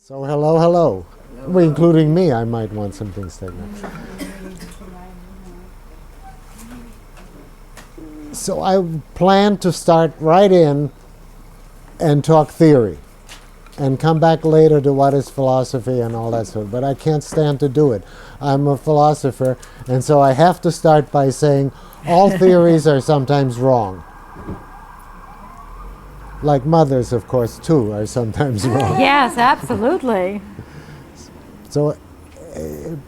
So hello, hello. Well, including me, I might want some things taken up. So I plan to start right in and talk theory and come back later to what is philosophy and all that sort. But I can't stand to do it. I'm a philosopher, and so I have to start by saying all theories are sometimes wrong. Like mothers, of course, too, are sometimes wrong. Yes, absolutely. So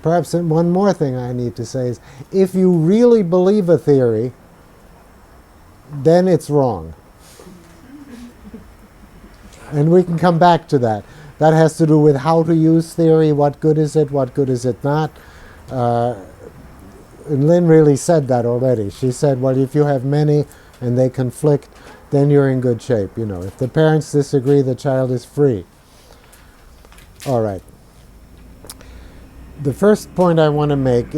perhaps one more thing I need to say is if you really believe a theory, then it's wrong. And we can come back to that. That has to do with how to use theory, what good is it not. And Lynn really said that already. She said, well, if you have many and they conflict, then you're in good shape. You know, if the parents disagree, the child is free. All right. The first point I want to make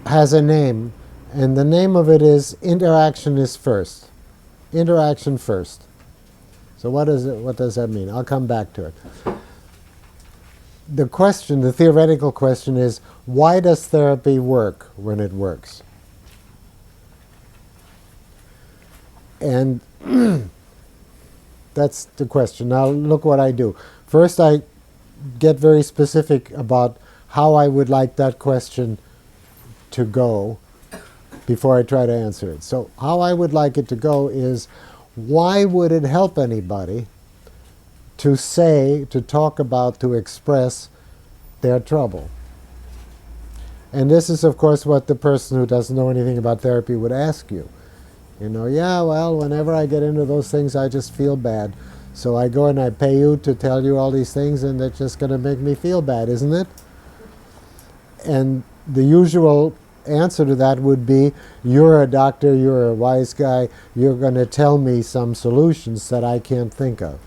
has a name, and the name of it is interaction is first. Interaction first. So what does that mean? I'll come back to it. The theoretical question is, why does therapy work when it works? And that's the question. Now look what I do. First I get very specific about how I would like that question to go before I try to answer it. So how I would like it to go is, why would it help anybody to talk about, to express their trouble? And this is, of course, what the person who doesn't know anything about therapy would ask you. You know, yeah, well, whenever I get into those things, I just feel bad. So I go and I pay you to tell you all these things, and that's just going to make me feel bad, isn't it? And the usual answer to that would be, you're a doctor, you're a wise guy, you're going to tell me some solutions that I can't think of.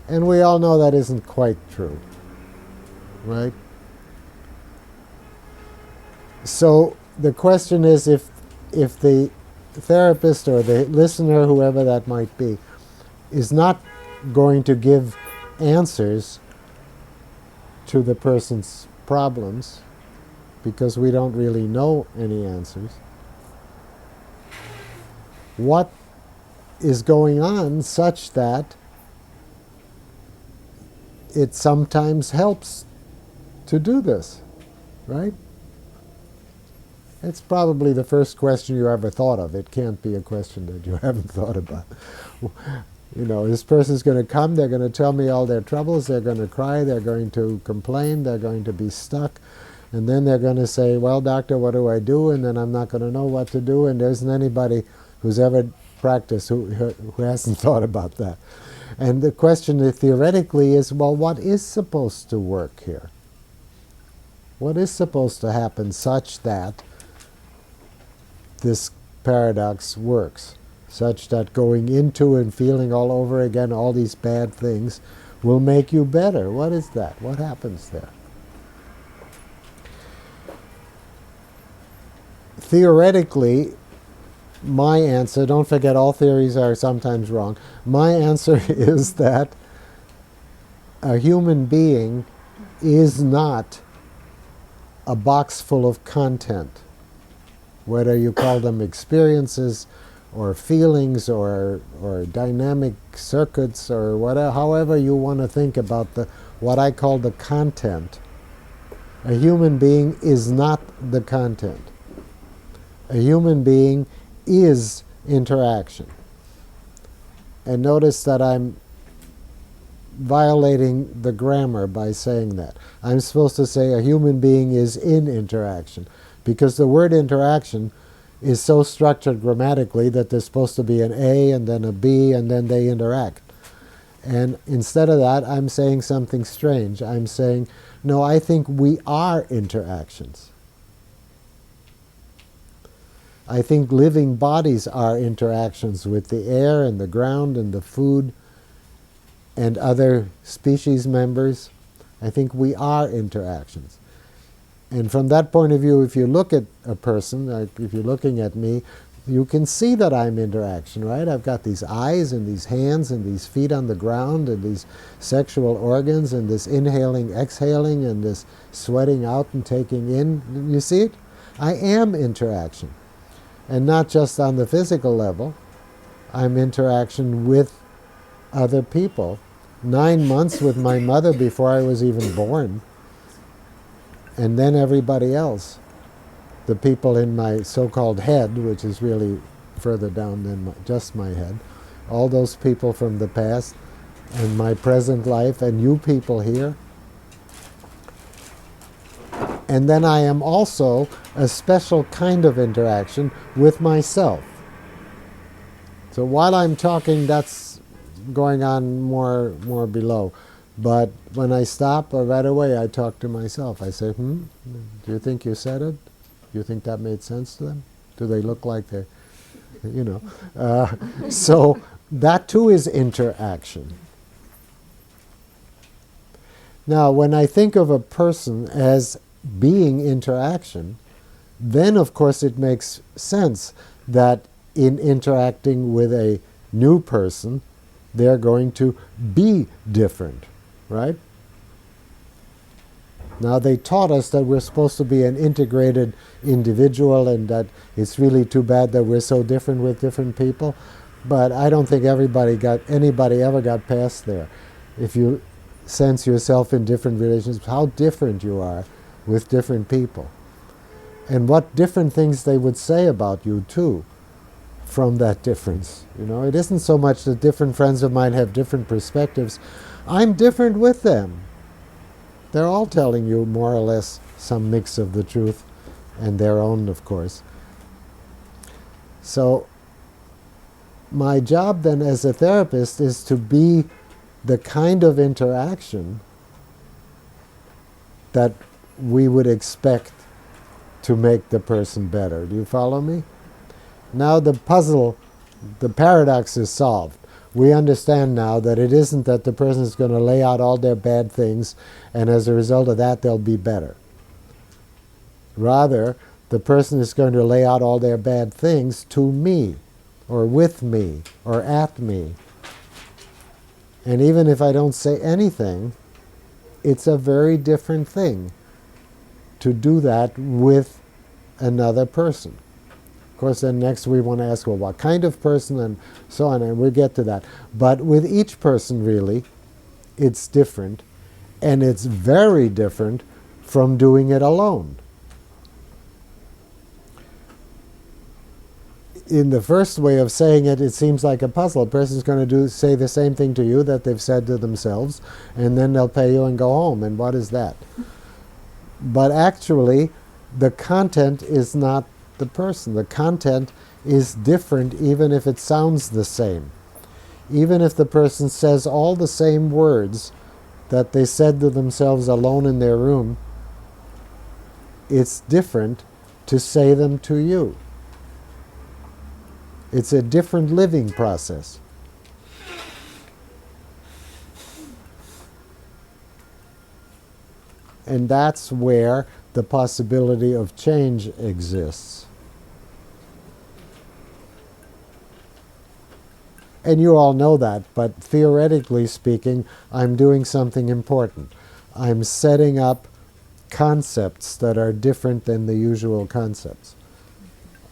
And we all know that isn't quite true, right? So the question is, if the therapist or the listener, whoever that might be, is not going to give answers to the person's problems, because we don't really know any answers, what is going on such that it sometimes helps to do this, right? It's probably the first question you ever thought of. It can't be a question that you haven't thought about. You know, this person's going to come, they're going to tell me all their troubles, they're going to cry, they're going to complain, they're going to be stuck, and then they're going to say, well, doctor, what do I do? And then I'm not going to know what to do, and there isn't anybody who's ever practiced who hasn't thought about that. And the question theoretically is, well, what is supposed to work here? What is supposed to happen such that this paradox works, such that going into and feeling all over again all these bad things will make you better? What is that? What happens there? Theoretically, my answer, don't forget all theories are sometimes wrong, my answer is that a human being is not a box full of content, whether you call them experiences or feelings or dynamic circuits or whatever, however you want to think about what I call the content. A human being is not the content. A human being is interaction. And notice that I'm violating the grammar by saying that. I'm supposed to say a human being is in interaction, because the word interaction is so structured grammatically that there's supposed to be an A and then a B and then they interact. And instead of that, I'm saying something strange. I'm saying, no, I think we are interactions. I think living bodies are interactions with the air and the ground and the food and other species members. I think we are interactions. And from that point of view, if you look at a person, like if you're looking at me, you can see that I'm interaction, right? I've got these eyes and these hands and these feet on the ground and these sexual organs and this inhaling, exhaling, and this sweating out and taking in. You see it? I am interaction. And not just on the physical level. I'm interaction with other people. 9 months with my mother before I was even born. And then everybody else. The people in my so-called head, which is really further down than just my head. All those people from the past and my present life and you people here. And then I am also a special kind of interaction with myself. So while I'm talking, that's going on more below. But when I stop, right away I talk to myself. I say, do you think you said it? Do you think that made sense to them? Do they look like they, you know? So that too is interaction. Now, when I think of a person as being interaction, then of course it makes sense that in interacting with a new person, they're going to be different, right? Now, they taught us that we're supposed to be an integrated individual and that it's really too bad that we're so different with different people. But I don't think anybody ever got past there. If you sense yourself in different relationships, how different you are with different people. And what different things they would say about you, too, from that difference. You know, it isn't so much that different friends of mine have different perspectives. I'm different with them. They're all telling you more or less some mix of the truth and their own, of course. So my job then as a therapist is to be the kind of interaction that we would expect to make the person better. Do you follow me? Now the puzzle, the paradox is solved. We understand now that it isn't that the person is going to lay out all their bad things and as a result of that they'll be better. Rather, the person is going to lay out all their bad things to me, or with me, or at me. And even if I don't say anything, it's a very different thing to do that with another person. Of course, then next we want to ask, well, what kind of person, and so on, and we'll get to that. But with each person, really, it's different, and it's very different from doing it alone. In the first way of saying it, it seems like a puzzle. A person's going to say the same thing to you that they've said to themselves, and then they'll pay you and go home. And what is that? But actually, the content is not the person. The content is different even if it sounds the same. Even if the person says all the same words that they said to themselves alone in their room, it's different to say them to you. It's a different living process. And that's where the possibility of change exists. And you all know that, but theoretically speaking, I'm doing something important. I'm setting up concepts that are different than the usual concepts.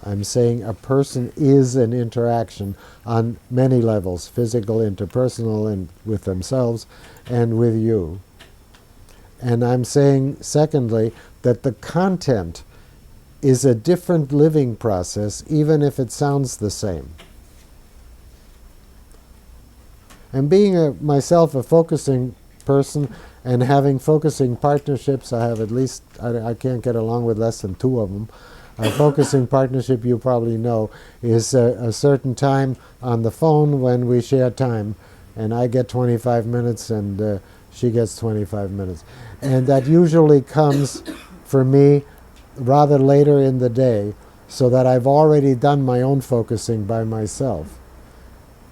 I'm saying a person is an interaction on many levels, physical, interpersonal, and with themselves, and with you. And I'm saying, secondly, that the content is a different living process, even if it sounds the same. And being myself a focusing person and having focusing partnerships, I have at least, I can't get along with less than 2 of them. A focusing partnership, you probably know, is a certain time on the phone when we share time. And I get 25 minutes and she gets 25 minutes. And that usually comes, for me, rather later in the day, so that I've already done my own focusing by myself.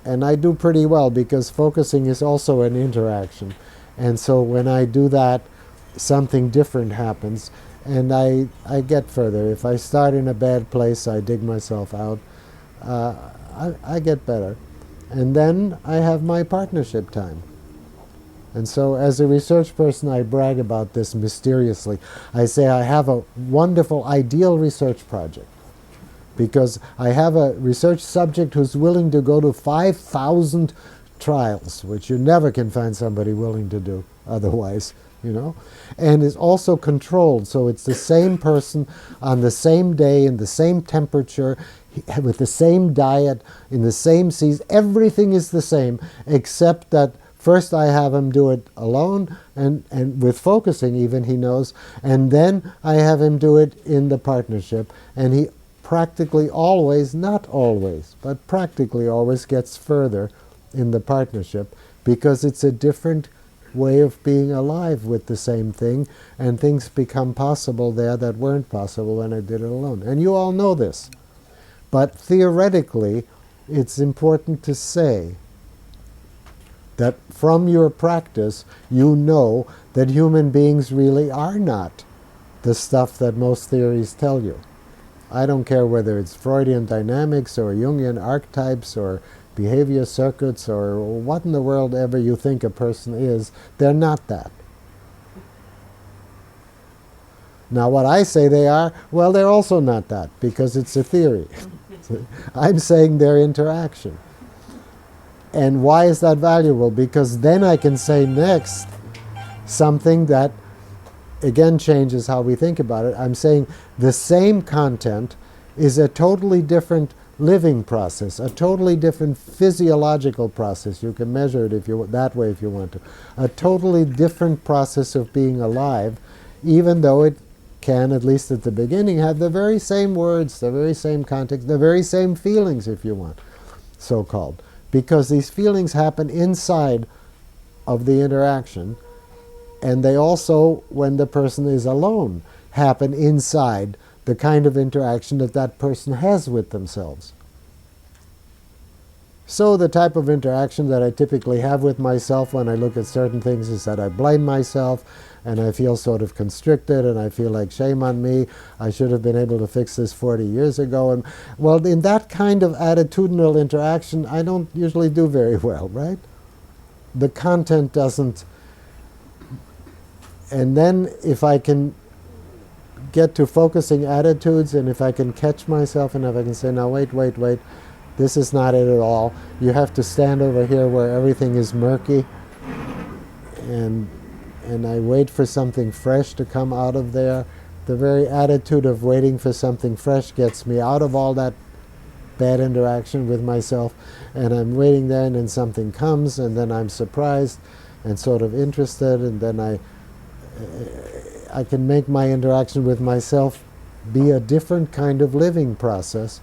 And I do pretty well because focusing is also an interaction. And so when I do that, something different happens and I get further. If I start in a bad place, I dig myself out. I get better. And then I have my partnership time. And so as a research person, I brag about this mysteriously. I say I have a wonderful, ideal research project because I have a research subject who's willing to go to 5,000 trials, which you never can find somebody willing to do otherwise, you know, and is also controlled. So it's the same person on the same day in the same temperature with the same diet in the same season. Everything is the same except that first I have him do it alone and with focusing even, he knows, and then I have him do it in the partnership, and he practically always, not always, but practically always gets further in the partnership because it's a different way of being alive with the same thing, and things become possible there that weren't possible when I did it alone. And you all know this. But theoretically, it's important to say that from your practice, you know that human beings really are not the stuff that most theories tell you. I don't care whether it's Freudian dynamics or Jungian archetypes or behavior circuits or what in the world ever you think a person is, they're not that. Now what I say they are, well, they're also not that because it's a theory. I'm saying their interaction. And why is that valuable? Because then I can say next something that again changes how we think about it. I'm saying the same content is a totally different living process, a totally different physiological process. You can measure it that way if you want to. A totally different process of being alive, even though it can, at least at the beginning, have the very same words, the very same context, the very same feelings, if you want, so-called. Because these feelings happen inside of the interaction, and they also, when the person is alone, happen inside the kind of interaction that that person has with themselves. So the type of interaction that I typically have with myself when I look at certain things is that I blame myself, and I feel sort of constricted, and I feel like shame on me. I should have been able to fix this 40 years ago. And well, in that kind of attitudinal interaction, I don't usually do very well, right? The content doesn't. And then if I can get to focusing attitudes, and if I can catch myself, and if I can say, now wait, this is not it at all. You have to stand over here where everything is murky, and I wait for something fresh to come out of there. The very attitude of waiting for something fresh gets me out of all that bad interaction with myself, and I'm waiting there, and then something comes, and then I'm surprised and sort of interested, and then I can make my interaction with myself be a different kind of living process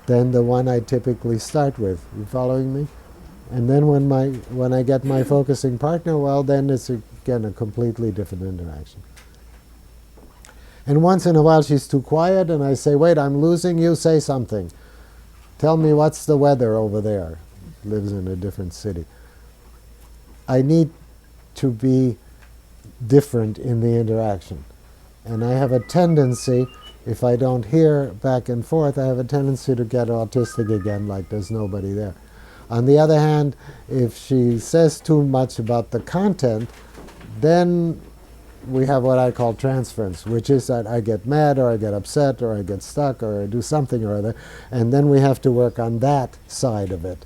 than the one I typically start with. You following me? And then when I get my focusing partner, well, then it's again a completely different interaction. And once in a while she's too quiet, and I say, wait, I'm losing you, say something. Tell me what's the weather over there. Lives in a different city. I need to be different in the interaction. And I have a tendency, if I don't hear back and forth, I have a tendency to get autistic again, like there's nobody there. On the other hand, if she says too much about the content, then we have what I call transference, which is that I get mad, or I get upset, or I get stuck, or I do something or other, and then we have to work on that side of it.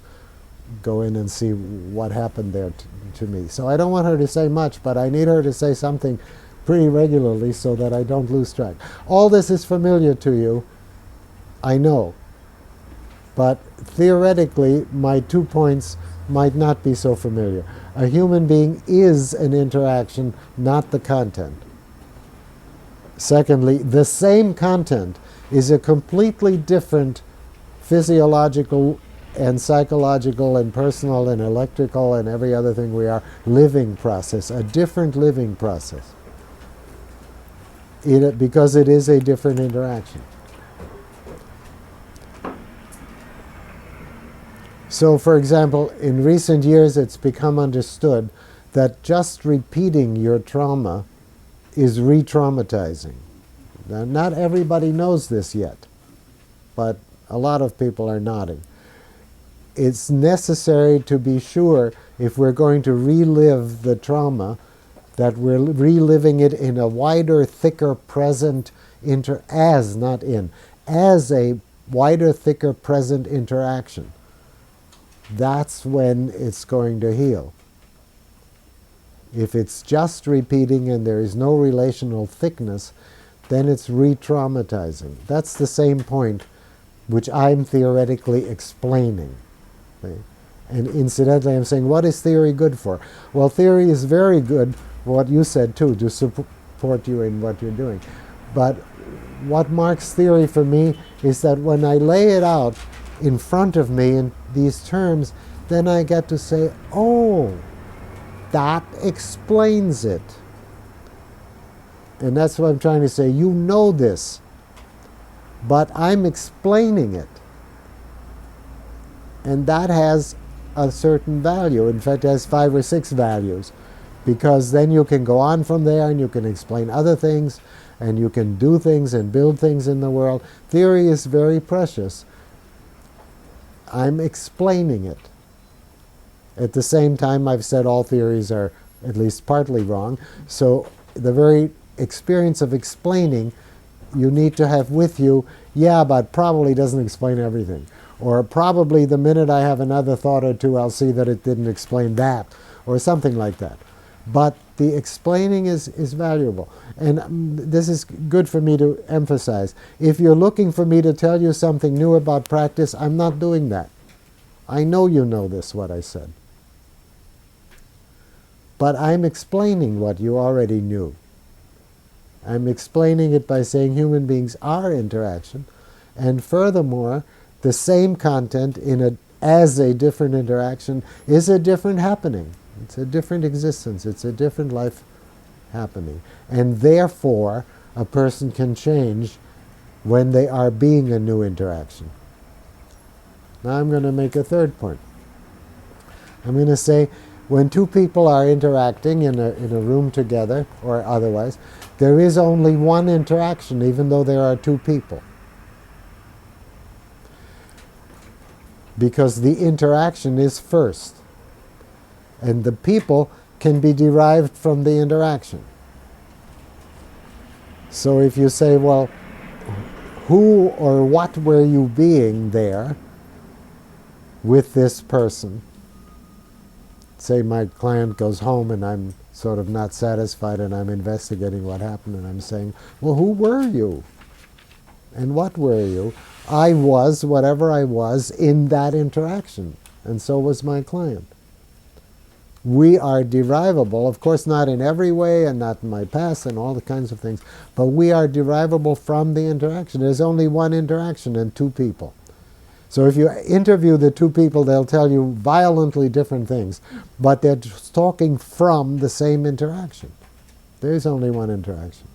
Go in and see what happened there to me. So I don't want her to say much, but I need her to say something pretty regularly so that I don't lose track. All this is familiar to you, I know. But theoretically, my 2 points might not be so familiar. A human being is an interaction, not the content. Secondly, the same content is a completely different physiological and psychological and personal and electrical and every other thing we are living process, a different living process. Because it is a different interaction. So, for example, in recent years it's become understood that just repeating your trauma is re-traumatizing. Now, not everybody knows this yet, but A lot of people are nodding. It's necessary to be sure, if we're going to relive the trauma, that we're reliving it in a wider, thicker present as a wider, thicker present interaction. That's when it's going to heal. If it's just repeating and there is no relational thickness, then it's re-traumatizing. That's the same point which I'm theoretically explaining. Okay? And incidentally, I'm saying, what is theory good for? Well, theory is very good for what you said too, to support you in what you're doing. But what marks theory for me is that when I lay it out in front of me in these terms, then I get to say, oh, that explains it. And that's what I'm trying to say. You know this, but I'm explaining it. And that has a certain value. In fact, it has 5 or 6 values, because then you can go on from there and you can explain other things and you can do things and build things in the world. Theory is very precious. I'm explaining it. At the same time, I've said all theories are at least partly wrong. So the very experience of explaining, you need to have with you, yeah, but probably doesn't explain everything. Or probably the minute I have another thought or two, I'll see that it didn't explain that, or something like that. But the explaining is valuable. And this is good for me to emphasize. If you're looking for me to tell you something new about practice, I'm not doing that. I know you know this, what I said. But I'm explaining what you already knew. I'm explaining it by saying human beings are interaction, and furthermore, the same content as a different interaction is a different happening. It's a different existence. It's a different life happening. And therefore, a person can change when they are being a new interaction. Now I'm going to make a third point. I'm going to say, when two people are interacting in a room together, or otherwise, there is only one interaction, even though there are two people. Because the interaction is first. And the people can be derived from the interaction. So if you say, well, who or what were you being there with this person? Say my client goes home and I'm sort of not satisfied and I'm investigating what happened and I'm saying, well, who were you? And what were you? I was whatever I was in that interaction, and so was my client. We are derivable, of course not in every way and not in my past and all the kinds of things, but we are derivable from the interaction. There's only one interaction and two people. So if you interview the two people, they'll tell you violently different things, but they're talking from the same interaction. There's only one interaction.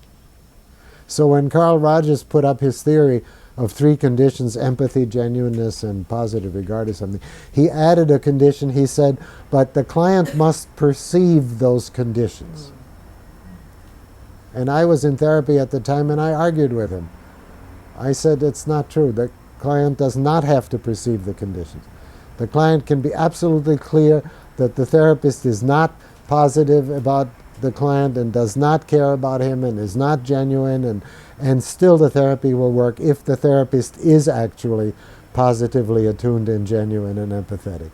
So when Carl Rogers put up his theory of 3 conditions, empathy, genuineness, and positive regard or something, he added a condition. He said, but the client must perceive those conditions. And I was in therapy at the time and I argued with him. I said, it's not true. The client does not have to perceive the conditions. The client can be absolutely clear that the therapist is not positive about the client and does not care about him and is not genuine, and still the therapy will work if the therapist is actually positively attuned and genuine and empathetic.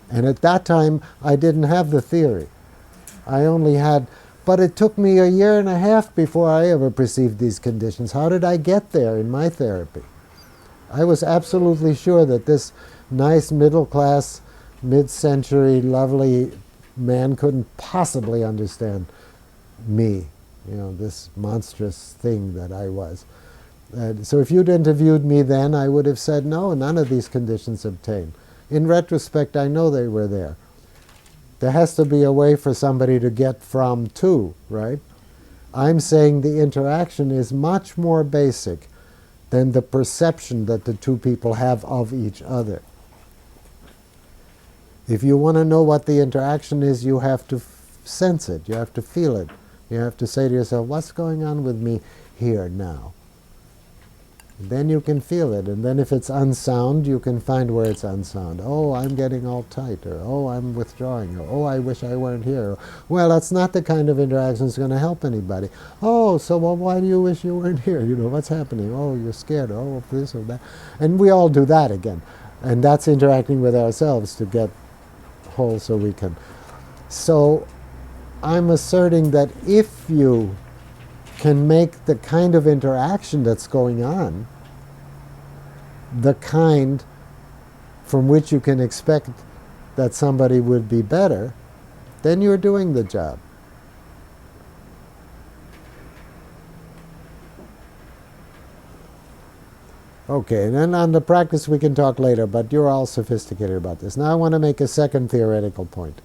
And at that time, I didn't have the theory. I only had, but it took me 1.5 years before I ever perceived these conditions. How did I get there in my therapy? I was absolutely sure that this nice middle-class, mid-century, lovely man couldn't possibly understand me, this monstrous thing that I was. So if you'd interviewed me then, I would have said, no, none of these conditions obtain. In retrospect, I know they were there. There has to be a way for somebody to get from to, right? I'm saying the interaction is much more basic than the perception that the two people have of each other. If you want to know what the interaction is, you have to sense it. You have to feel it. You have to say to yourself, what's going on with me here now? Then you can feel it. And then if it's unsound, you can find where it's unsound. Oh, I'm getting all tight, or oh, I'm withdrawing, or oh, I wish I weren't here. Well, that's not the kind of interaction that's going to help anybody. Oh, so well, why do you wish you weren't here? You know, what's happening? Oh, you're scared. Oh, this or that. And we all do that again. And that's interacting with ourselves to get whole so we can. So I'm asserting that if you can make the kind of interaction that's going on the kind from which you can expect that somebody would be better, then you're doing the job. Okay, and then on the practice we can talk later, but you're all sophisticated about this. Now I want to make a second theoretical point.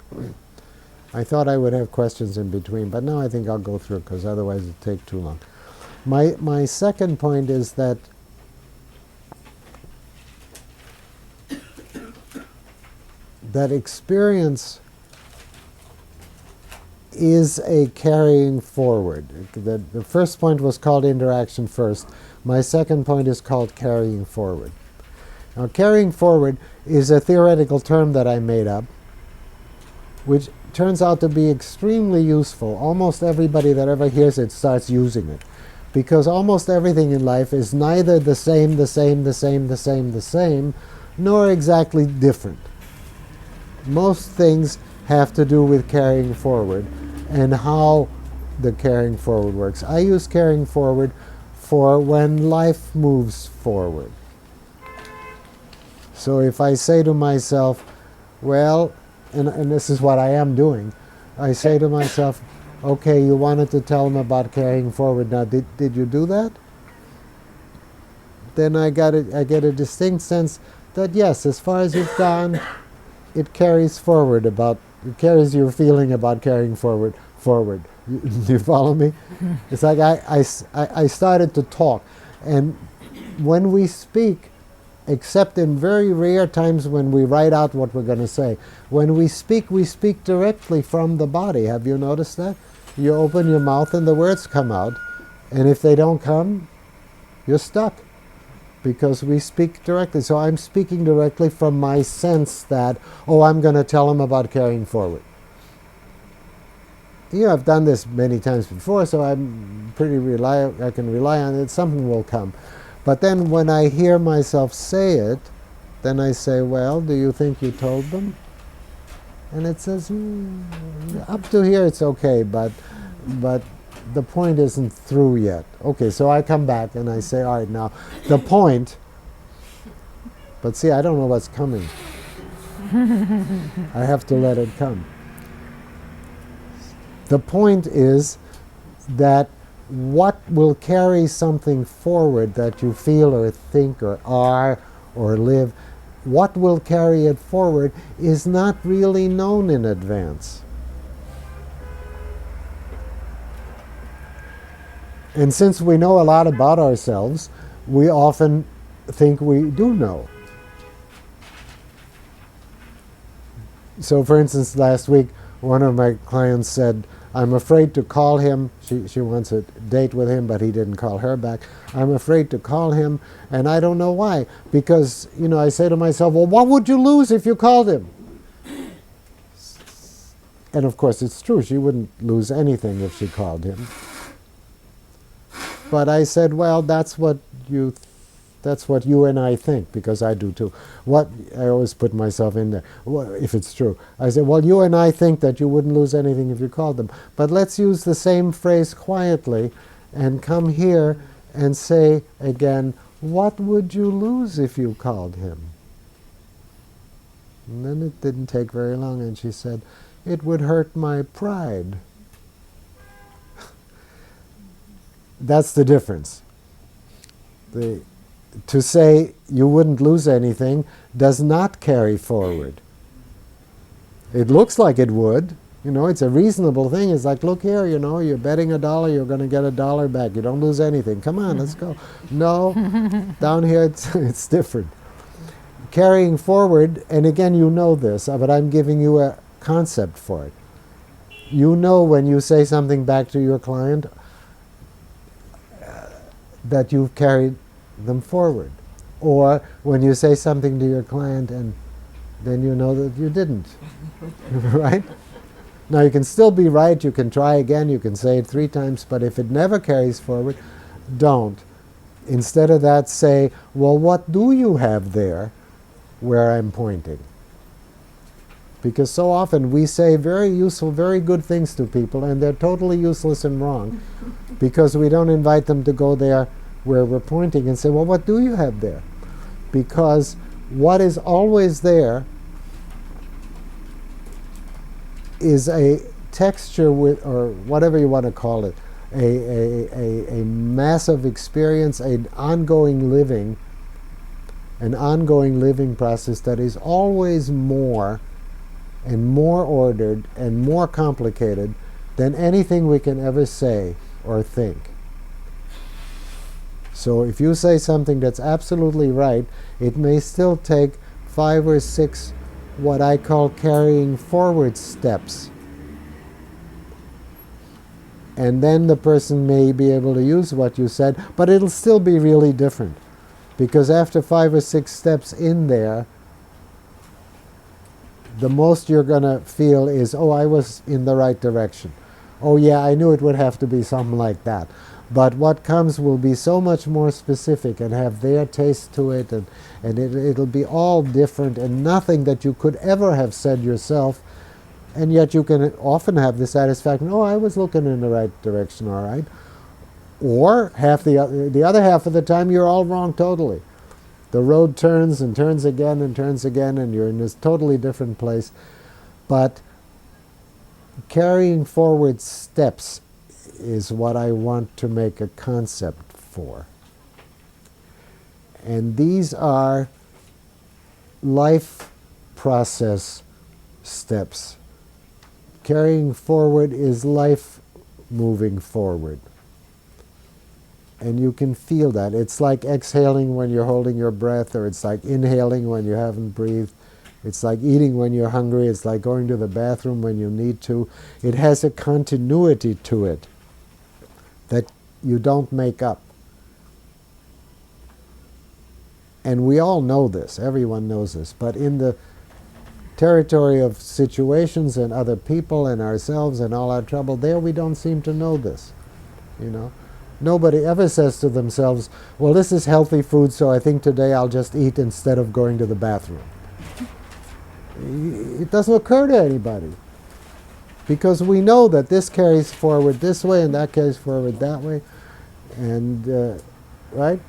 I thought I would have questions in between, but now I think I'll go through because otherwise it'll take too long. My second point is that experience is a carrying forward. The first point was called interaction first. My second point is called carrying forward. Now, carrying forward is a theoretical term that I made up, which turns out to be extremely useful. Almost everybody that ever hears it starts using it, because almost everything in life is neither the same, nor exactly different. Most things have to do with carrying forward and how the carrying forward works. I use carrying forward for when life moves forward. So if I say to myself, well, and this is what I am doing, I say to myself, okay, you wanted to tell them about carrying forward. Now, did you do that? Then I get a distinct sense that yes, as far as you've gone, it carries forward it carries your feeling about carrying forward. Do you follow me? It's like I started to talk, and when we speak, except in very rare times when we write out what we're going to say, when we speak directly from the body. Have you noticed that? You open your mouth and the words come out, and if they don't come, you're stuck, because we speak directly. So I'm speaking directly from my sense that, oh, I'm going to tell them about carrying forward. You know, I've done this many times before, so I'm pretty I can rely on it. Something will come. But then when I hear myself say it, then I say, well, do you think you told them? And it says, up to here it's okay, but the point isn't through yet. Okay, so I come back and I say, all right, now, the point, but see, I don't know what's coming. I have to let it come. The point is that what will carry something forward that you feel or think or are or live, what will carry it forward is not really known in advance. And since we know a lot about ourselves, we often think we do know. So for instance, last week, one of my clients said, I'm afraid to call him. She wants a date with him, but he didn't call her back. I'm afraid to call him, and I don't know why. Because, you know, I say to myself, well, what would you lose if you called him? And of course, it's true. She wouldn't lose anything if she called him. But I said, well, that's what you and I think, because I do too. I always put myself in there, if it's true. I said, well, you and I think that you wouldn't lose anything if you called them. But let's use the same phrase quietly and come here and say again, what would you lose if you called him? And then it didn't take very long, and she said, it would hurt my pride. That's the difference. To say you wouldn't lose anything does not carry forward. It looks like it would. You know, it's a reasonable thing. It's like, look here, you know, you're betting $1, you're going to get $1 back. You don't lose anything. Come on, let's go. No, down here it's different. Carrying forward, and again, you know this, but I'm giving you a concept for it. You know when you say something back to your client that you've carried them forward. Or when you say something to your client and then you know that you didn't, right? Now you can still be right, you can try again, you can say it 3 times, but if it never carries forward, don't. Instead of that, say, well, what do you have there where I'm pointing? Because so often we say very useful, very good things to people, and they're totally useless and wrong because we don't invite them to go there where we're pointing and say, well, what do you have there? Because what is always there is a texture with, or whatever you want to call it, a massive experience, an ongoing living process that is always more and more ordered and more complicated than anything we can ever say or think. So if you say something that's absolutely right, it may still take 5 or 6 what I call carrying forward steps. And then the person may be able to use what you said, but it'll still be really different. Because after 5 or 6 steps in there, the most you're going to feel is, oh, I was in the right direction. Oh yeah, I knew it would have to be something like that. But what comes will be so much more specific and have their taste to it, and it'll be all different and nothing that you could ever have said yourself, and yet you can often have the satisfaction, oh, I was looking in the right direction, all right. Or the other half of the time you're all wrong totally. The road turns and turns again and turns again, and you're in this totally different place. But carrying forward steps is what I want to make a concept for. And these are life process steps. Carrying forward is life moving forward. And you can feel that. It's like exhaling when you're holding your breath, or it's like inhaling when you haven't breathed. It's like eating when you're hungry. It's like going to the bathroom when you need to. It has a continuity to it that you don't make up. And we all know this. Everyone knows this. But in the territory of situations and other people and ourselves and all our trouble, there we don't seem to know this, you know. Nobody ever says to themselves, well, this is healthy food, so I think today I'll just eat instead of going to the bathroom. It doesn't occur to anybody. Because we know that this carries forward this way and that carries forward that way. And, right?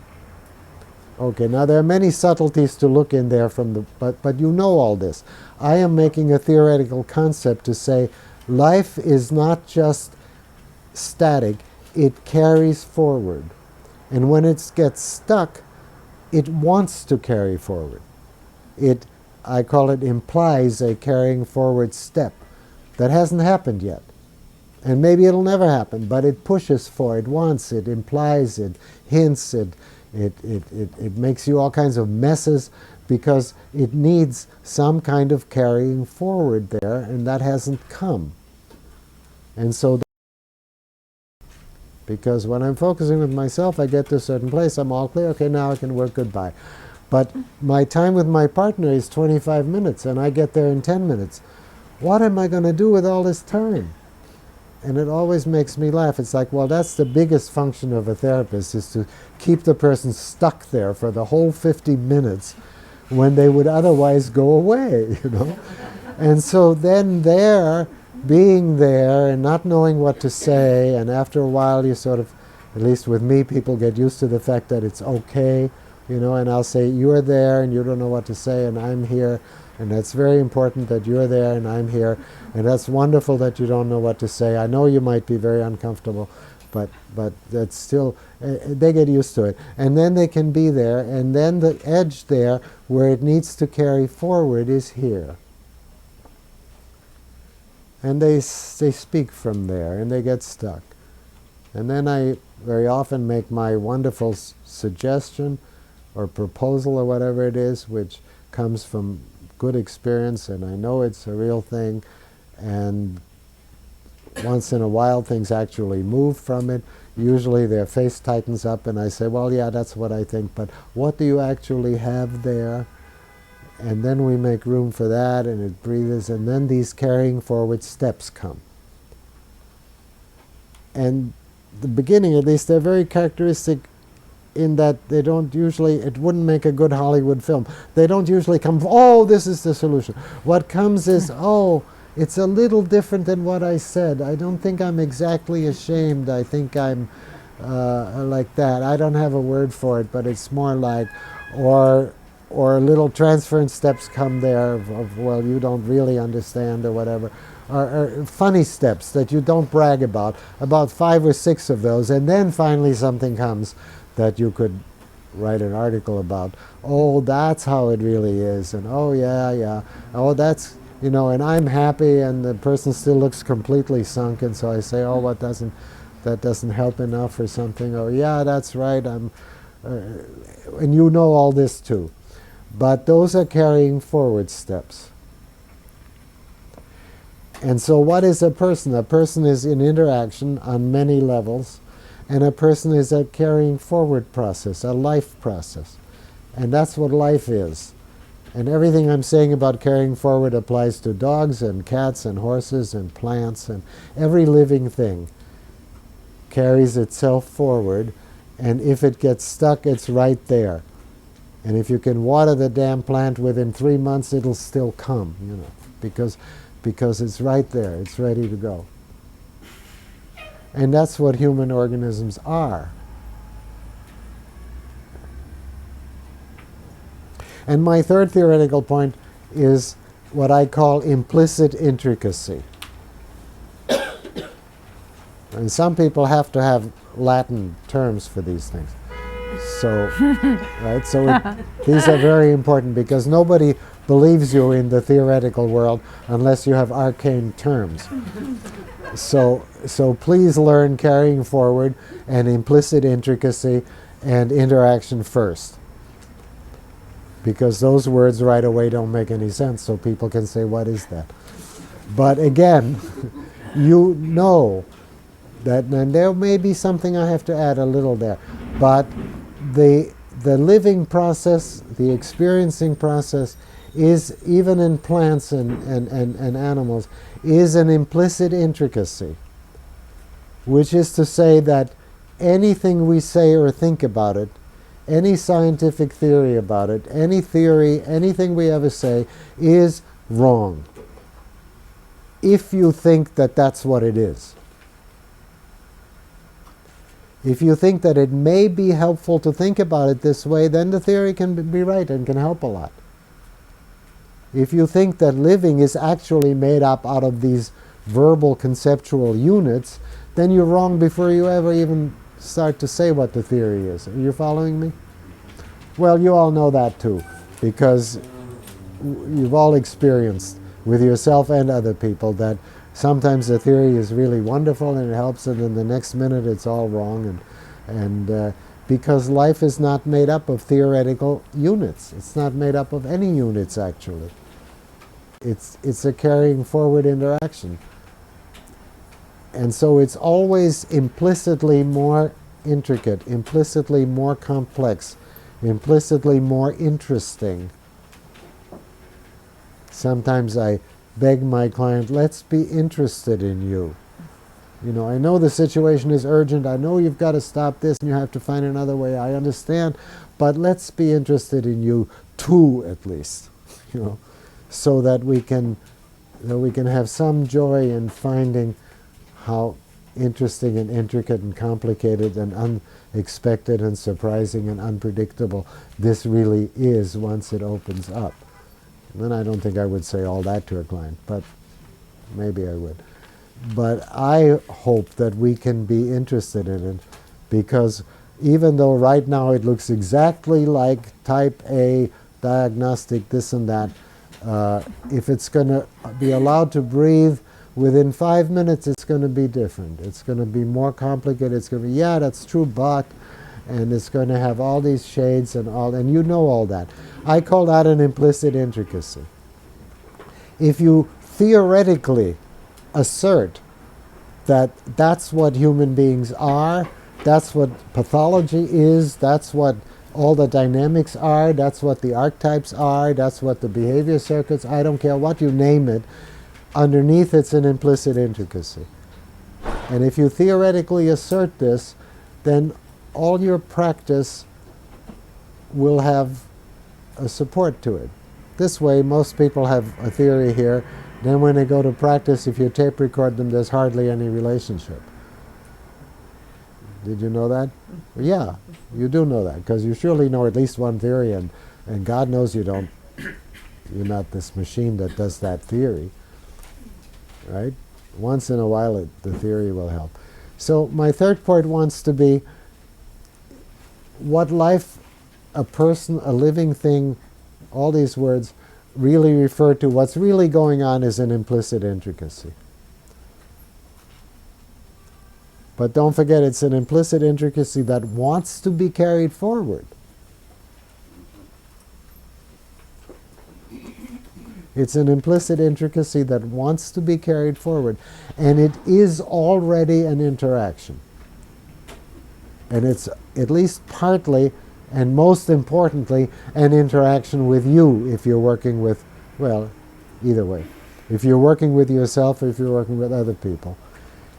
Okay, now there are many subtleties to look in there from the, but you know all this. I am making a theoretical concept to say life is not just static, it carries forward. And when it gets stuck, it wants to carry forward. It, I call it, implies a carrying forward step that hasn't happened yet. And maybe it'll never happen, but it pushes for it, wants it, implies it, hints it. It makes you all kinds of messes because it needs some kind of carrying forward there, and that hasn't come. And so, because when I'm focusing with myself, I get to a certain place, I'm all clear, okay, now I can work goodbye. But my time with my partner is 25 minutes, and I get there in 10 minutes. What am I going to do with all this time? And it always makes me laugh. It's like, well, that's the biggest function of a therapist, is to keep the person stuck there for the whole 50 minutes when they would otherwise go away, you know. And so then being there and not knowing what to say, and after a while you sort of, at least with me, people get used to the fact that it's okay, you know, and I'll say, you're there and you don't know what to say, and I'm here. And that's very important that you're there and I'm here. And that's wonderful that you don't know what to say. I know you might be very uncomfortable, but that's still, they get used to it. And then they can be there, and then the edge there where it needs to carry forward is here. And they speak from there, and they get stuck. And then I very often make my wonderful suggestion or proposal or whatever it is, which comes from good experience, and I know it's a real thing, and once in a while things actually move from it. usually their face tightens up and I say, well, yeah, that's what I think, but what do you actually have there? And then we make room for that, and it breathes, and then these carrying forward steps come. And the beginning, at least, they're very characteristic in that they don't usually, it wouldn't make a good Hollywood film. They don't usually come, oh, this is the solution. What comes is, oh, it's a little different than what I said. I don't think I'm exactly ashamed. I think I'm like that. I don't have a word for it, but it's more like, or little transference steps come there of, well, you don't really understand or whatever. Or funny steps that you don't brag about 5 or 6 of those, and then finally something comes that you could write an article about. Oh, that's how it really is, and oh, yeah. Oh, that's, and I'm happy, and the person still looks completely sunk, and so I say, oh, that doesn't help enough or something, or yeah, that's right, and you know all this too. But those are carrying forward steps. And so what is a person? A person is in interaction on many levels, and a person is a carrying forward process, a life process. And that's what life is. And everything I'm saying about carrying forward applies to dogs and cats and horses and plants, and every living thing carries itself forward, and if it gets stuck, it's right there. And if you can water the damn plant within 3 months, it'll still come, because it's right there. It's ready to go. And that's what human organisms are. And my third theoretical point is what I call implicit intricacy. And some people have to have Latin terms for these things. So, right? So these are very important because nobody believes you in the theoretical world unless you have arcane terms. So please learn carrying forward and implicit intricacy and interaction first. Because those words right away don't make any sense, so people can say, what is that? But again, you know that, and there may be something I have to add a little there, but the living process, the experiencing process, is, even in plants and animals, is an implicit intricacy, which is to say that anything we say or think about it, any scientific theory about it, any theory, anything we ever say, is wrong if you think that that's what it is. If you think that it may be helpful to think about it this way, then the theory can be right and can help a lot. If you think that living is actually made up out of these verbal conceptual units, then you're wrong before you ever even start to say what the theory is. Are you following me? Well, you all know that too, because you've all experienced with yourself and other people that sometimes the theory is really wonderful and it helps, and then the next minute it's all wrong, and because life is not made up of theoretical units. It's not made up of any units, actually. It's a carrying forward interaction. And so it's always implicitly more intricate, implicitly more complex, implicitly more interesting. Sometimes I beg my client, let's be interested in you. I know the situation is urgent. I know you've got to stop this and you have to find another way. I understand. But let's be interested in you too, at least, so that we can have some joy in finding how interesting and intricate and complicated and unexpected and surprising and unpredictable this really is once it opens up. And then I don't think I would say all that to a client, but maybe I would. But I hope that we can be interested in it, because even though right now it looks exactly like type A diagnostic, this and that, if it's going to be allowed to breathe, within 5 minutes it's going to be different. It's going to be more complicated. It's going to be, yeah, that's true, but, and it's going to have all these shades and all, and you know all that. I call that an implicit intricacy. If you theoretically assert that that's what human beings are, That's what pathology is. That's what all the dynamics are. That's what the archetypes are. That's what the behavior circuits. I don't care what you name it. Underneath it's an implicit intricacy. And if you theoretically assert this, then all your practice will have a support to it. This way, most people have a theory here. Then when they go to practice, if you tape record them, there's hardly any relationship. Did you know that? Yeah, you do know that, because you surely know at least one theory, and God knows you don't. You're not this machine that does that theory, right? Once in a while, the theory will help. So my third point wants to be what life, a person, a living thing, all these words really refer to. What's really going on is an implicit intricacy. But don't forget, it's an implicit intricacy that wants to be carried forward. It's an implicit intricacy that wants to be carried forward. And it is already an interaction. And it's at least partly, and most importantly, an interaction with you if you're working with, well, either way. If you're working with yourself or if you're working with other people.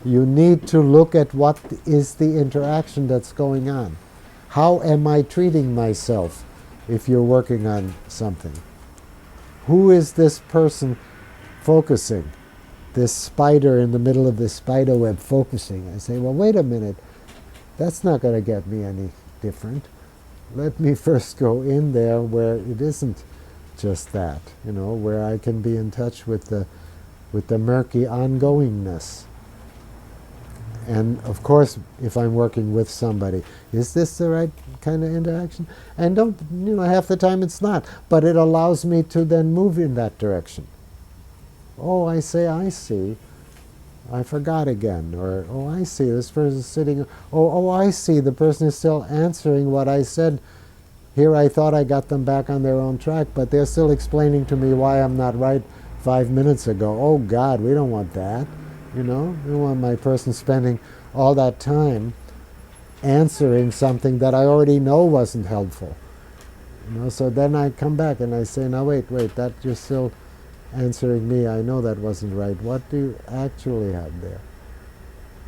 You need to look at what is the interaction that's going on. How am I treating myself if you're working on something? Who is this person focusing? This spider in the middle of this spider web focusing. I say, well, wait a minute. That's not going to get me any different. Let me first go in there where it isn't just that, where I can be in touch with the murky ongoingness. And of course, if I'm working with somebody, is this the right kind of interaction? And half the time it's not. But it allows me to then move in that direction. Oh, I see. I forgot again. Or, oh, I see, this person's sitting. Oh, I see, the person is still answering what I said. Here I thought I got them back on their own track, but they're still explaining to me why I'm not right 5 minutes ago. Oh, God, we don't want that. I don't want my person spending all that time answering something that I already know wasn't helpful. So then I come back and I say, now wait, that you're still answering me. I know that wasn't right. What do you actually have there?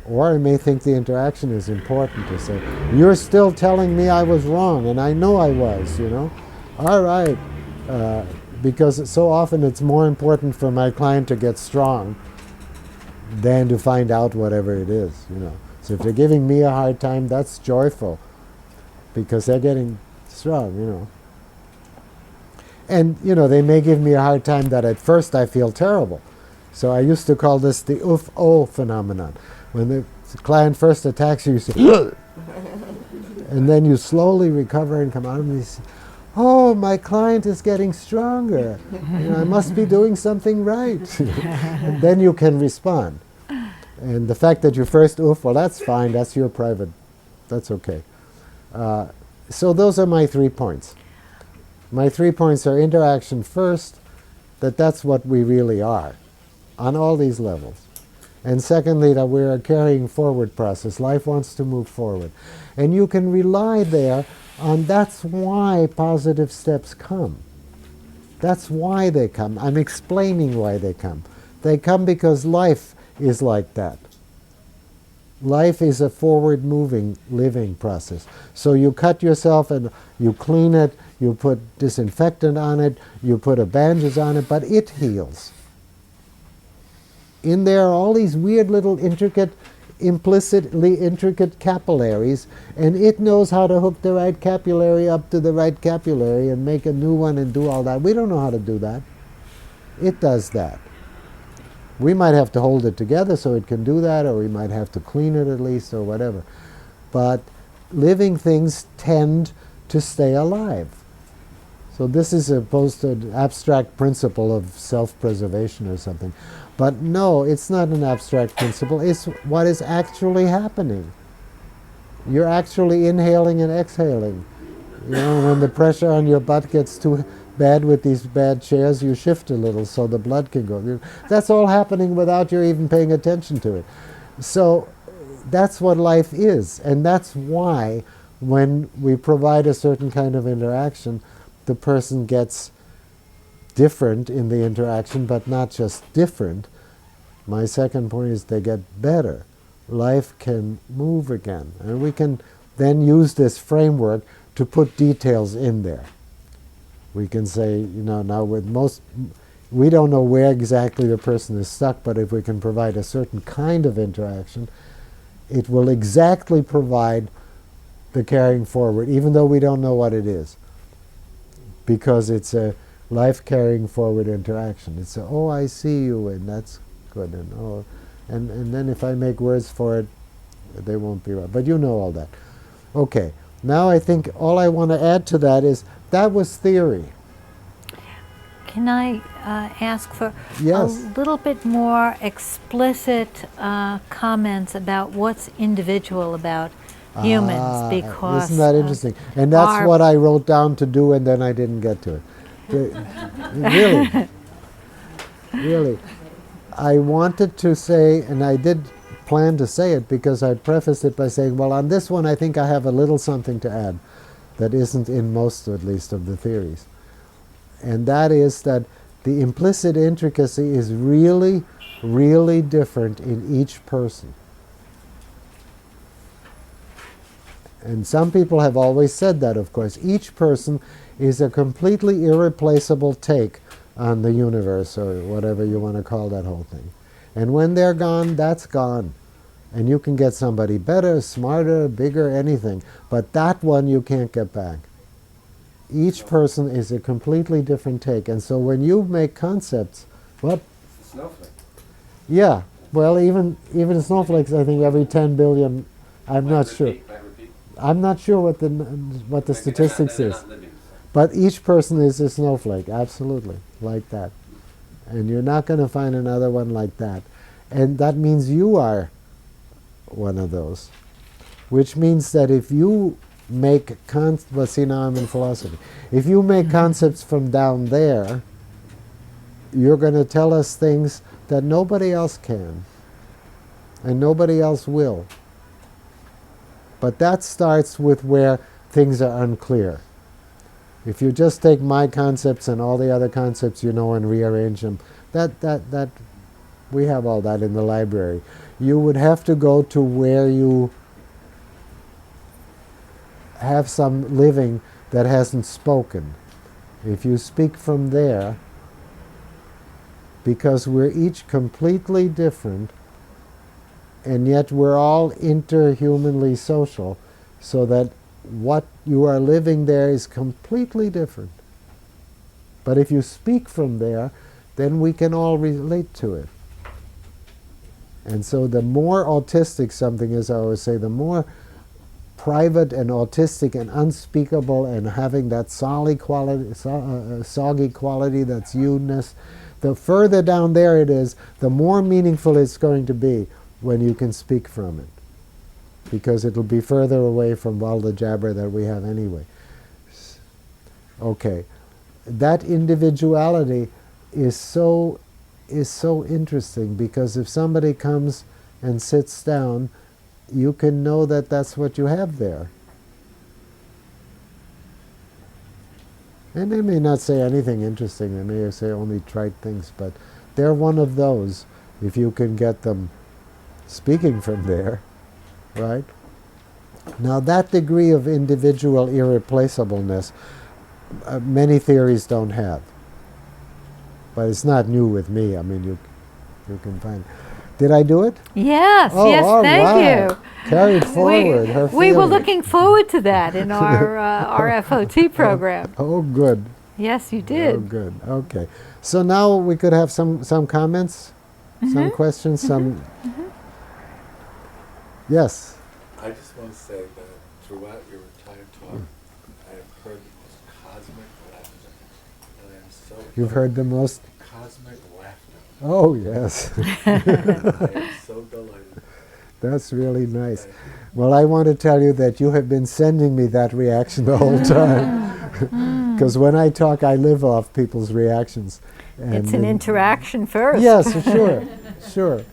Or I may think the interaction is important to say, you're still telling me I was wrong, and I know I was, All right. Because so often it's more important for my client to get strong than to find out whatever it is, So if they're giving me a hard time, that's joyful, because they're getting strong, And, they may give me a hard time that at first I feel terrible. So I used to call this the oof-oh phenomenon. When the client first attacks you, you say, and then you slowly recover and come out of it and you say, oh, my client is getting stronger. I must be doing something right. And then you can respond. And the fact that you first oof, well, that's fine. That's your private. That's okay. So those are my 3 points. My 3 points are interaction first, that's what we really are on all these levels. And secondly, that we're a carrying forward process. Life wants to move forward. And you can rely there on that's why positive steps come. That's why they come. I'm explaining why they come. They come because life is like that. Life is a forward-moving, living process. So you cut yourself and you clean it, you put disinfectant on it, you put a bandages on it, but it heals. In there are all these weird little implicitly intricate capillaries, and it knows how to hook the right capillary up to the right capillary and make a new one and do all that. We don't know how to do that. It does that. We might have to hold it together so it can do that, or we might have to clean it at least, or whatever. But living things tend to stay alive. So this is opposed to an abstract principle of self-preservation or something. But no, it's not an abstract principle. It's what is actually happening. You're actually inhaling and exhaling. When the pressure on your butt gets too bad with these bad chairs, you shift a little so the blood can go. That's all happening without you even paying attention to it. So that's what life is. And that's why when we provide a certain kind of interaction, the person gets different in the interaction, but not just different. My second point is they get better. Life can move again. And we can then use this framework to put details in there. We can say, now with most, we don't know where exactly the person is stuck, but if we can provide a certain kind of interaction, it will exactly provide the carrying forward, even though we don't know what it is. Because it's a life carrying forward interaction. It's a, oh, I see you, and that's good, and oh, and then if I make words for it, they won't be right. But you know all that. Okay, now I think all I want to add to that is that was theory. Can I ask for Yes. a little bit more explicit comments about what's individual about humans? Because isn't that interesting? And that's what I wrote down to do, and then I didn't get to it. Really, really. I wanted to say, and I did plan to say it because I prefaced it by saying, well, on this one I think I have a little something to add that isn't in most, at least, of the theories. And that is that the implicit intricacy is really, really different in each person. And some people have always said that, of course. Each person is a completely irreplaceable take on the universe, or whatever you want to call that whole thing. And when they're gone, that's gone. And you can get somebody better, smarter, bigger, anything. But that one you can't get back. Each person is a completely different take. And so when you make concepts, what? Snowflake. Yeah. Well, even snowflakes, I think every 10 billion, I'm not sure. I'm not sure what the statistics is. But each person is a snowflake, absolutely, like that. And you're not going to find another one like that. And that means you are one of those. Which means that if you make, well, see, now I'm in philosophy. If you make concepts from down there, you're going to tell us things that nobody else can. And nobody else will. But that starts with where things are unclear. If you just take my concepts and all the other concepts and rearrange them, that we have all that in the library. You would have to go to where you have some living that hasn't spoken. If you speak from there, because we're each completely different, and yet we're all interhumanly social, so that what you are living there is completely different. But if you speak from there, then we can all relate to it. And so the more autistic something is, I always say, the more private and autistic and unspeakable and having that soggy quality, that's you-ness, the further down there it is, the more meaningful it's going to be when you can speak from it. Because it'll be further away from all the jabber that we have anyway. Okay. That individuality is so interesting, because if somebody comes and sits down, you can know that that's what you have there. And they may not say anything interesting, they may say only trite things, but they're one of those, if you can get them speaking from there, right? Now that degree of individual irreplaceableness, many theories don't have. But it's not new with me. I mean, you can find. Did I do it? Yes, oh, yes, thank you. Carried forward her We were feeling. looking forward to that in our FOT program. Oh, good. Yes, you did. Oh, good. Okay. So now we could have some comments, some questions, some. Yes. I just want to say that throughout your entire talk, I have heard the most cosmic laughter. And I am so You've heard the most. cosmic laughter. Oh, yes. I am so delighted. That's really nice. Thank you. Well, I want to tell you that you have been sending me that reaction the whole time. Because when I talk, I live off people's reactions. And It's an interaction first. Yes, sure. Sure.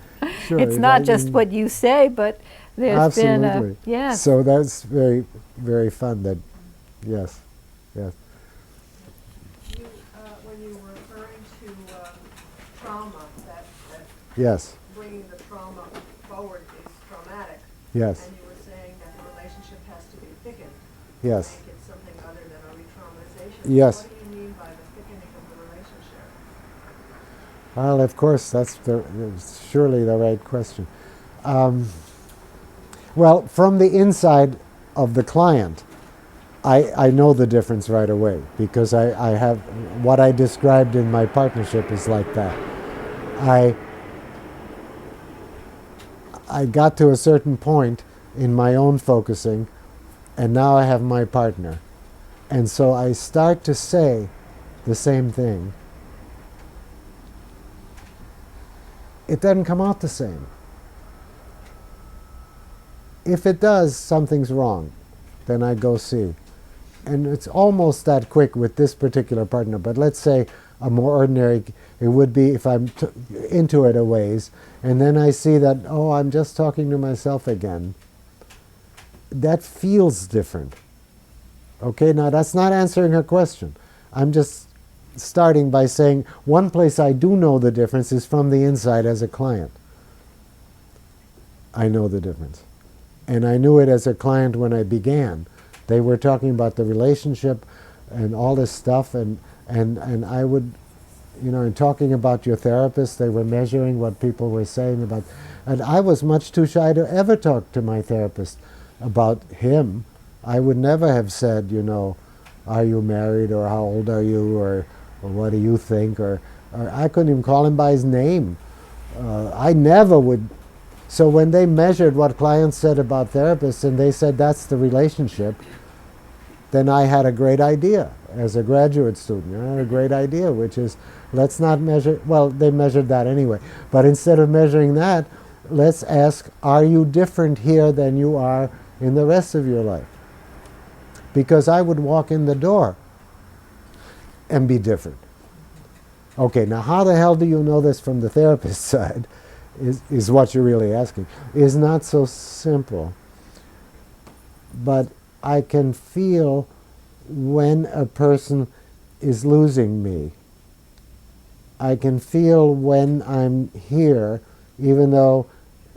It's not just what you say, but There's been Absolutely. yes. So that's very, very fun. That, yes, yes, You, when you were referring to trauma, that yes, bringing the trauma forward is traumatic, yes, and you were saying that the relationship has to be thickened to yes, make it something other than a re-traumatization. yes. What do you mean by the thickening of the relationship? Well, of course, that's surely the right question. Well, from the inside of the client, I know the difference right away because I have what I described in my partnership is like that. I got to a certain point in my own focusing, and now I have my partner. And so I start to say the same thing. It doesn't come out the same. If it does, something's wrong. Then I go see. And it's almost that quick with this particular partner, but let's say a more ordinary, it would be if I'm into it a ways, and then I see that, oh, I'm just talking to myself again. That feels different. Okay, now that's not answering her question. I'm just starting by saying one place I do know the difference is from the inside as a client. I know the difference. And I knew it as a client when I began. They were talking about the relationship and all this stuff, and I would, in talking about your therapist, they were measuring what people were saying about, and I was much too shy to ever talk to my therapist about him. I would never have said, are you married, or how old are you, or what do you think, or I couldn't even call him by his name. I never would. So when they measured what clients said about therapists and they said that's the relationship, then I had a great idea as a graduate student. I had a great idea, which is let's not measure, well, they measured that anyway, but instead of measuring that, let's ask, are you different here than you are in the rest of your life? Because I would walk in the door and be different. Okay, now how the hell do you know this from the therapist side? Is what you're really asking. Is not so simple. But I can feel when a person is losing me. I can feel when I'm here, even though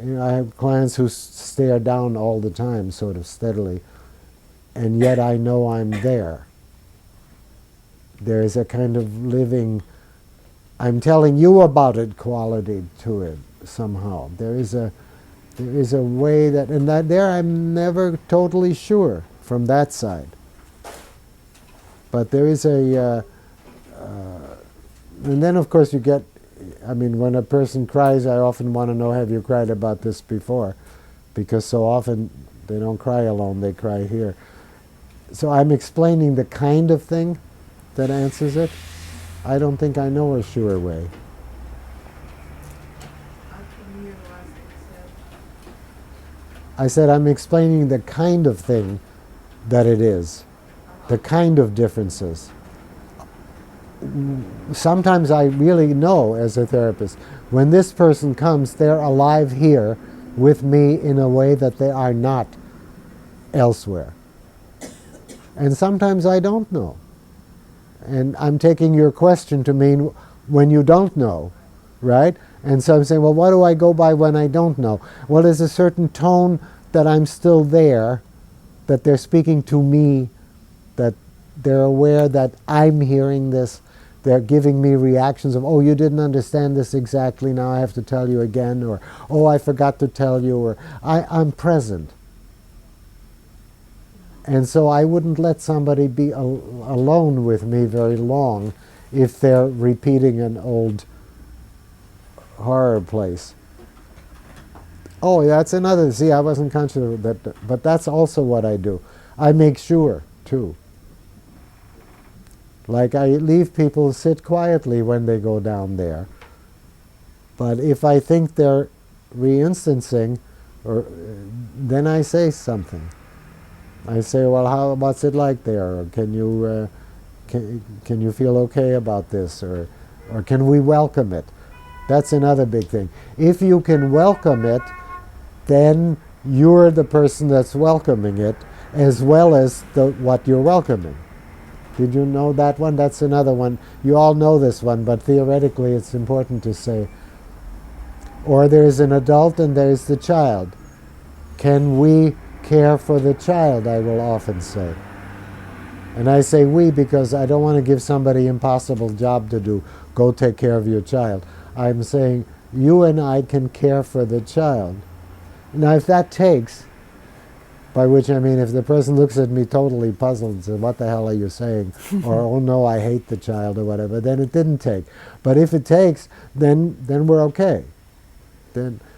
I have clients who stare down all the time, sort of steadily, and yet I know I'm there. There is a kind of living, I'm telling you about it quality to it somehow. There is a way that, and that there I'm never totally sure from that side. But there is and then of course you get, when a person cries, I often want to know, have you cried about this before? Because so often they don't cry alone, they cry here. So I'm explaining the kind of thing that answers it. I don't think I know a sure way. I couldn't hear the last thing you said. I said I'm explaining the kind of thing that it is, the kind of differences. Sometimes I really know as a therapist, when this person comes, they're alive here with me in a way that they are not elsewhere. And sometimes I don't know. And I'm taking your question to mean when you don't know, right? And so I'm saying, well, what do I go by when I don't know? Well, there's a certain tone that I'm still there, that they're speaking to me, that they're aware that I'm hearing this. They're giving me reactions of, oh, you didn't understand this exactly, now I have to tell you again, or, oh, I forgot to tell you, or I'm present. And so I wouldn't let somebody be alone with me very long if they're repeating an old horror place. Oh, that's another, see, I wasn't conscious of that, but that's also what I do. I make sure, too. Like I leave people sit quietly when they go down there. But if I think they're reinstancing, then I say something. I say, well, what's it like there? Or can you feel okay about this? Or can we welcome it? That's another big thing. If you can welcome it, then you're the person that's welcoming it as well as what you're welcoming. Did you know that one? That's another one. You all know this one, but theoretically it's important to say. Or there's an adult and there's the child. Can we care for the child, I will often say. And I say we because I don't want to give somebody an impossible job to do. Go take care of your child. I'm saying you and I can care for the child. Now if that takes, by which I mean if the person looks at me totally puzzled and says, what the hell are you saying? Or, oh no, I hate the child or whatever, then it didn't take. But if it takes, then we're okay.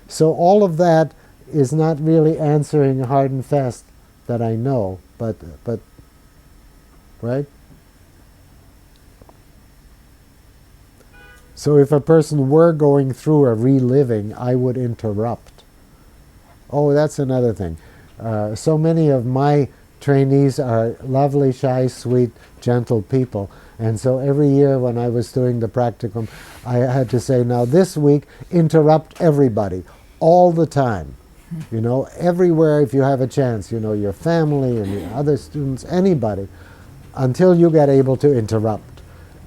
So all of that is not really answering hard and fast that I know, but right? So if a person were going through a reliving, I would interrupt. Oh, that's another thing. So many of my trainees are lovely, shy, sweet, gentle people. And so every year when I was doing the practicum, I had to say, now this week, interrupt everybody, all the time. You know, everywhere if you have a chance, you know, your family and your other students, anybody, until you get able to interrupt.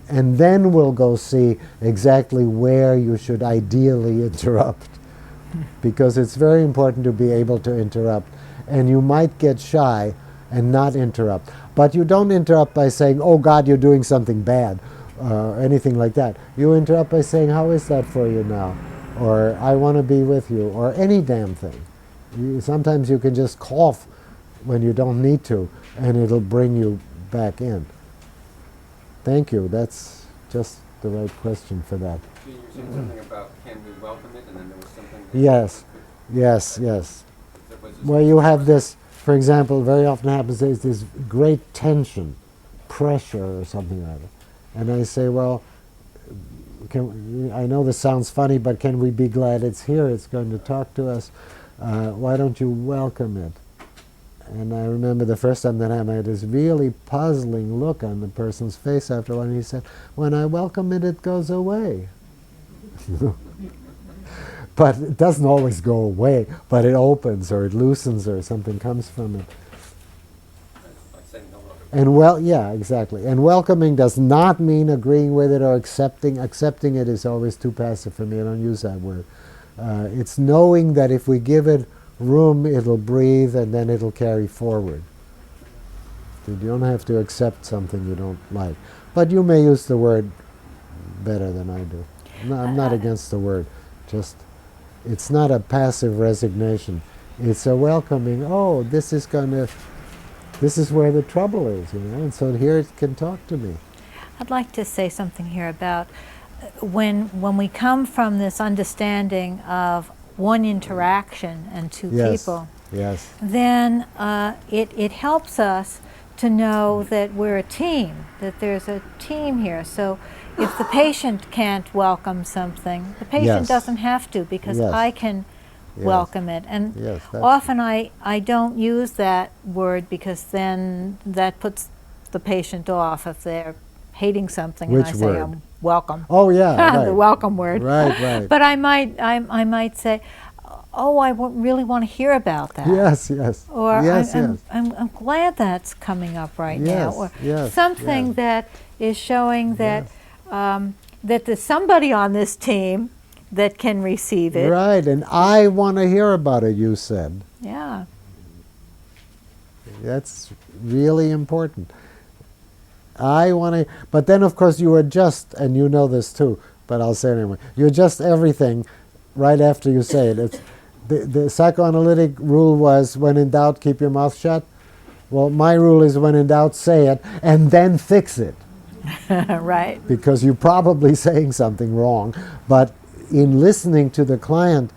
And then we'll go see exactly where you should ideally interrupt. Because it's very important to be able to interrupt. And you might get shy and not interrupt. But you don't interrupt by saying, oh God, you're doing something bad, or anything like that. You interrupt by saying, how is that for you now? Or I want to be with you, or any damn thing. Sometimes you can just cough when you don't need to, and it'll bring you back in. Thank you. That's just the right question for that. You were saying something about can we welcome it, and then there was something. Yes, yes. Well, you have this, for example, very often happens there's this great tension, pressure or something like that. And I say, well, I know this sounds funny, but can we be glad it's here? It's going to talk to us. Why don't you welcome it? And I remember the first time that happened, I had this really puzzling look on the person's face after a while, and he said, when I welcome it, it goes away. But it doesn't always go away, but it opens or it loosens or something comes from it. Like saying no longer. And yeah, exactly. And welcoming does not mean agreeing with it or accepting. Accepting it is always too passive for me. I don't use that word. It's knowing that if we give it room, it'll breathe and then it'll carry forward. You don't have to accept something you don't like. But you may use the word better than I do. No, I'm not against the word. Just, it's not a passive resignation. It's a welcoming, oh, this is where the trouble is, you know, and so here it can talk to me. I'd like to say something here about when we come from this understanding of one interaction and two people, Yes. then it helps us to know that we're a team, that there's a team here. So if the patient can't welcome something, the patient Yes. doesn't have to, because Yes. I can Yes. welcome it. And Yes, that's often I don't use that word because then that puts the patient off if they're hating something. Which and I say, word? Welcome. Oh yeah, right. The welcome word. Right. But I might say, oh, really want to hear about that. Yes. Or yes, I'm glad that's coming up right now. Yes, Or yes, something yes. that is showing that that there's somebody on this team that can receive it. Right, and I want to hear about it, you said. Yeah. That's really important. I want to, but then of course you adjust, and you know this too, but I'll say it anyway. You adjust everything right after you say it. It's, the psychoanalytic rule was, when in doubt, keep your mouth shut. Well, my rule is, when in doubt, say it, and then fix it. Right. Because you're probably saying something wrong. But in listening to the client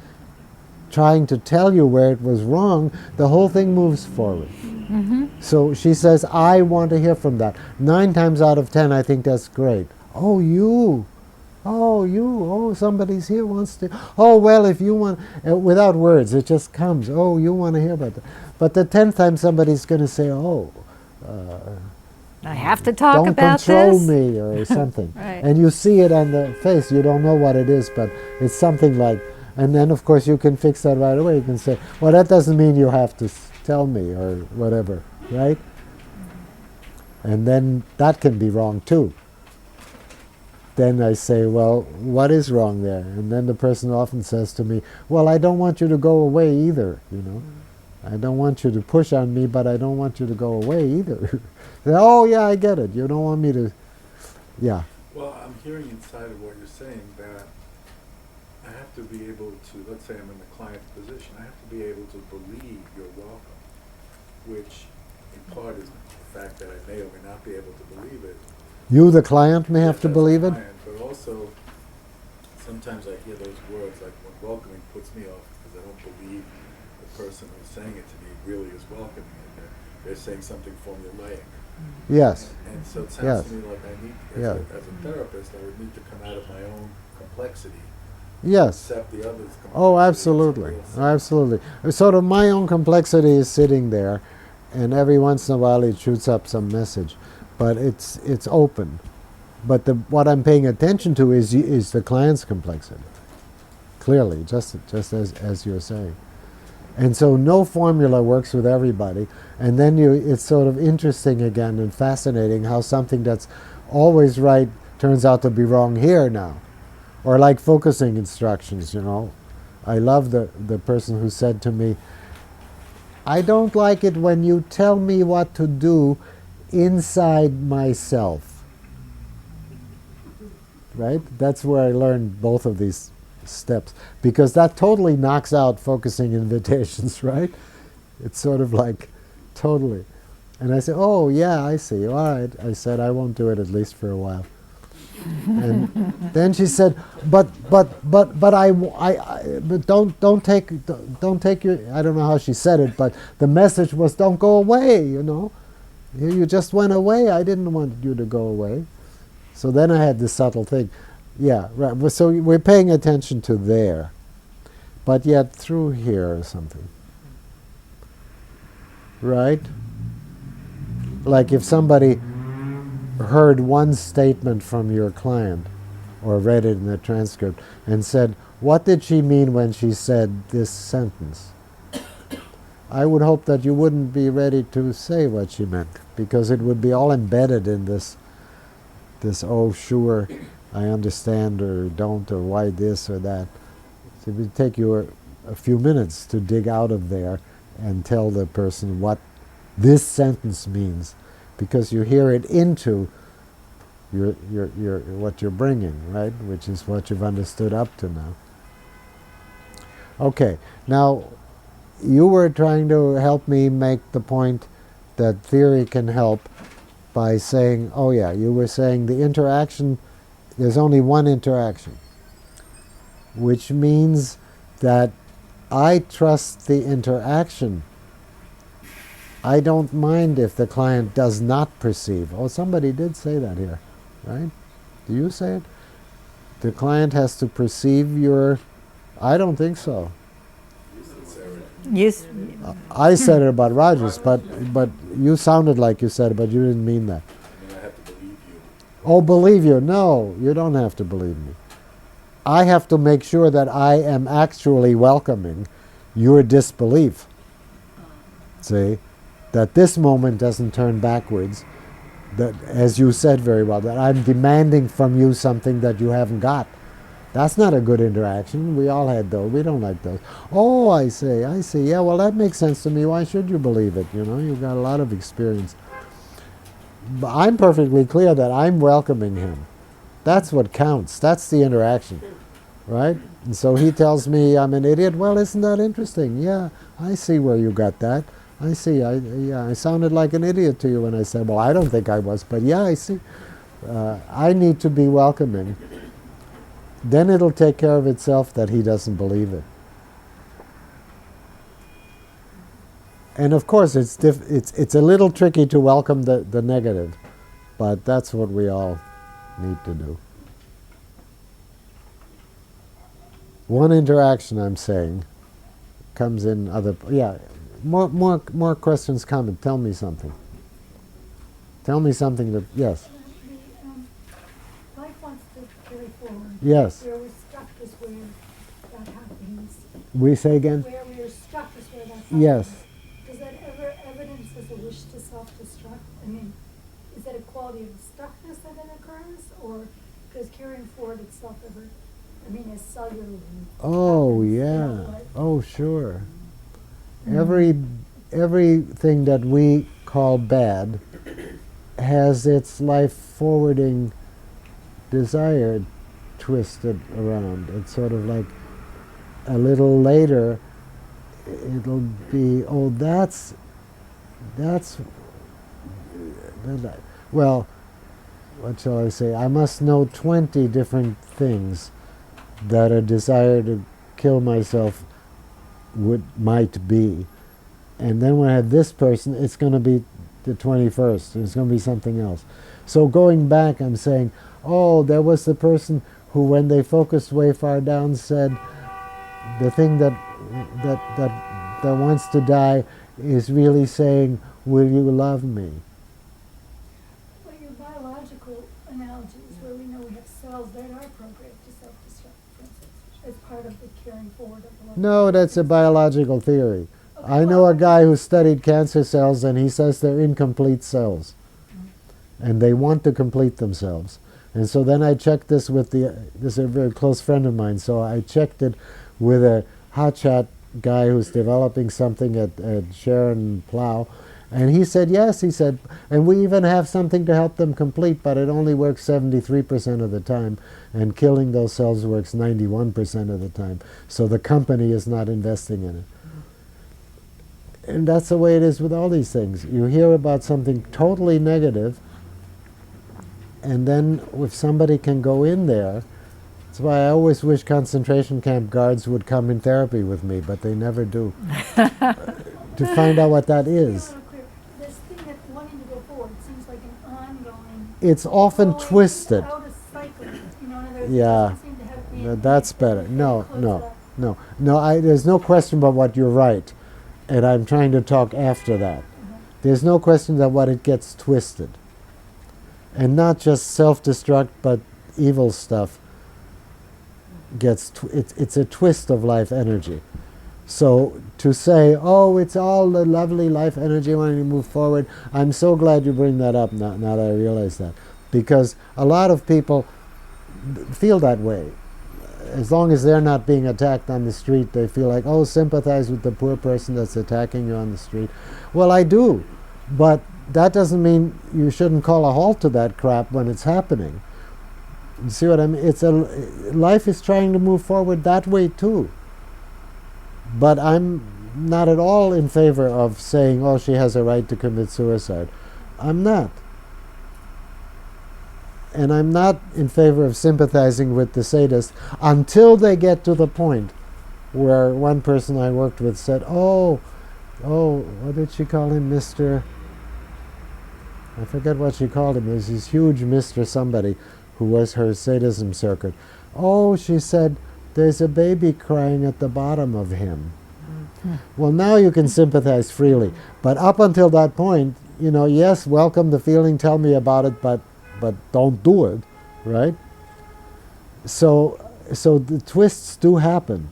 trying to tell you where it was wrong, the whole thing moves forward. Mm-hmm. So she says, I want to hear from that. 9 times out of 10, I think that's great. Oh, you. Oh, somebody's here wants to. Oh, well, if you want, without words, it just comes. Oh, you want to hear about that. But the 10th time, somebody's going to say, oh, I have to talk don't about control this. me or something. Right. And you see it on the face. You don't know what it is, but it's something like, And then, of course, you can fix that right away. You can say, well, that doesn't mean you have to tell me or whatever, right? And then that can be wrong too. Then I say, well, what is wrong there? And then the person often says to me, well, I don't want you to go away either, you know. I don't want you to push on me, but I don't want you to go away either. Oh, yeah, I get it. You don't want me to, yeah. Well, I'm hearing inside of what you're saying that I have to be able to, let's say I'm in the client's position, I have to be able to believe you're welcome, which in part is the fact that I may or may not be able to believe it. You, the client, may have to As a believe it? client, but also, sometimes I hear those words, like when welcoming puts me off because I don't believe the person who's saying it to me really is welcoming it. They're saying something formulaic. Yes. And so it sounds Yes. to me like I need, Yeah. as a therapist, I would need to come out of my own complexity, Yes. accept the other's complexity. Oh, absolutely. Absolutely. Sort of my own complexity is sitting there, and every once in a while it shoots up some message. But it's open. But what I'm paying attention to is the client's complexity. Clearly, just as you're saying. And so no formula works with everybody. And then it's sort of interesting again and fascinating how something that's always right turns out to be wrong here now. Or like focusing instructions, you know. I love the person who said to me, I don't like it when you tell me what to do inside myself. Right? That's where I learned both of these steps, because that totally knocks out focusing invitations, right? It's sort of like totally. And I said, oh yeah, I see. All right. I said, I won't do it at least for a while. And then she said, but don't take your, I don't know how she said it, but the message was don't go away, you know. You just went away. I didn't want you to go away. So then I had this subtle thing. Yeah, right. So we're paying attention to there, but yet through here or something. Right? Like if somebody heard one statement from your client or read it in the transcript and said, what did she mean when she said this sentence? I would hope that you wouldn't be ready to say what she meant, because it would be all embedded in this oh sure, I understand, or don't, or why this or that. So it would take you a few minutes to dig out of there and tell the person what this sentence means, because you hear it into your what you're bringing, right? Which is what you've understood up to now. Okay, now you were trying to help me make the point that theory can help by saying, oh yeah, you were saying the interaction, there's only one interaction, which means that I trust the interaction. I don't mind if the client does not perceive. Oh, somebody did say that here, right? Do you say it? The client has to perceive your, I don't think so. Yes. I said it about Rogers, but you sounded like you said it, but you didn't mean that. I mean, I have to believe you. Oh, believe you. No, you don't have to believe me. I have to make sure that I am actually welcoming your disbelief. See? That this moment doesn't turn backwards. That, as you said very well, that I'm demanding from you something that you haven't got. That's not a good interaction. We all had those. We don't like those. Oh, I see. Yeah, well, that makes sense to me. Why should you believe it? You know, you've got a lot of experience. But I'm perfectly clear that I'm welcoming him. That's what counts. That's the interaction, right? And so he tells me I'm an idiot. Well, isn't that interesting? Yeah, I see where you got that. I see. I sounded like an idiot to you when I said, well, I don't think I was, but yeah, I see. I need to be welcoming. Then it'll take care of itself that he doesn't believe it. And of course, it's a little tricky to welcome the negative, but that's what we all need to do. One interaction, I'm saying, comes in other. Yeah, more questions coming. Tell me something. Tell me something that yes. Life wants to carry forward. Yes. Where we're stuck is where that happened. We say again? Where we are struck is where that happens. Yes. Does that ever evidence as a wish to self-destruct? I mean, is that a quality of stuckness that then occurs, or does carrying forward itself ever, I mean, as cellularly? Oh, happens, yeah. like- Oh, sure. Everything that we call bad has its life forwarding desire twisted around. It's sort of like a little later it'll be, oh, that's well, what shall I say? I must know 20 different things that a desire to kill myself might be. And then when I have this person, it's going to be the 21st, and it's going to be something else. So going back, I'm saying, oh, there was the person who, when they focused way far down, said, the thing that wants to die is really saying, will you love me? But your biological analogies, where we know we have cells that are programmed to self-destruct, for instance, as part of the carrying forward of the life. No, that's a biological theory. I know a guy who studied cancer cells, and he says they're incomplete cells. And they want to complete themselves. And so then I checked this with this is a very close friend of mine, so I checked it with a hotshot guy who's developing something at Sharon Plow. And he said, yes, he said, and we even have something to help them complete, but it only works 73% of the time, and killing those cells works 91% of the time. So the company is not investing in it. And that's the way it is with all these things. You hear about something totally negative, and then if somebody can go in there, that's why I always wish concentration camp guards would come in therapy with me, but they never do, to find out what that is. This thing that wanting to go forward seems like an ongoing. It's often going twisted. Out of cycle, you know, in other words, it Yeah. doesn't seem to have the No, end that's point, better. but No, it closes no, up. no. There's no question about what you're right, and I'm trying to talk after that. There's no question that what it gets twisted. And not just self-destruct, but evil stuff gets, it's a twist of life energy. So to say, oh, it's all the lovely life energy wanting to move forward, I'm so glad you bring that up now that I realize that. Because a lot of people feel that way. As long as they're not being attacked on the street, they feel like, oh, sympathize with the poor person that's attacking you on the street. Well, I do, but that doesn't mean you shouldn't call a halt to that crap when it's happening. You see what I mean? Life is trying to move forward that way too. But I'm not at all in favor of saying, oh, she has a right to commit suicide. I'm not. And I'm not in favor of sympathizing with the sadist until they get to the point where one person I worked with said, oh, what did she call him, Mr.? I forget what she called him. There's this huge Mr. somebody who was her sadism circuit. Oh, she said, there's a baby crying at the bottom of him. Well, now you can sympathize freely. But up until that point, you know, yes, welcome the feeling, tell me about it, but don't do it, right? So the twists do happen.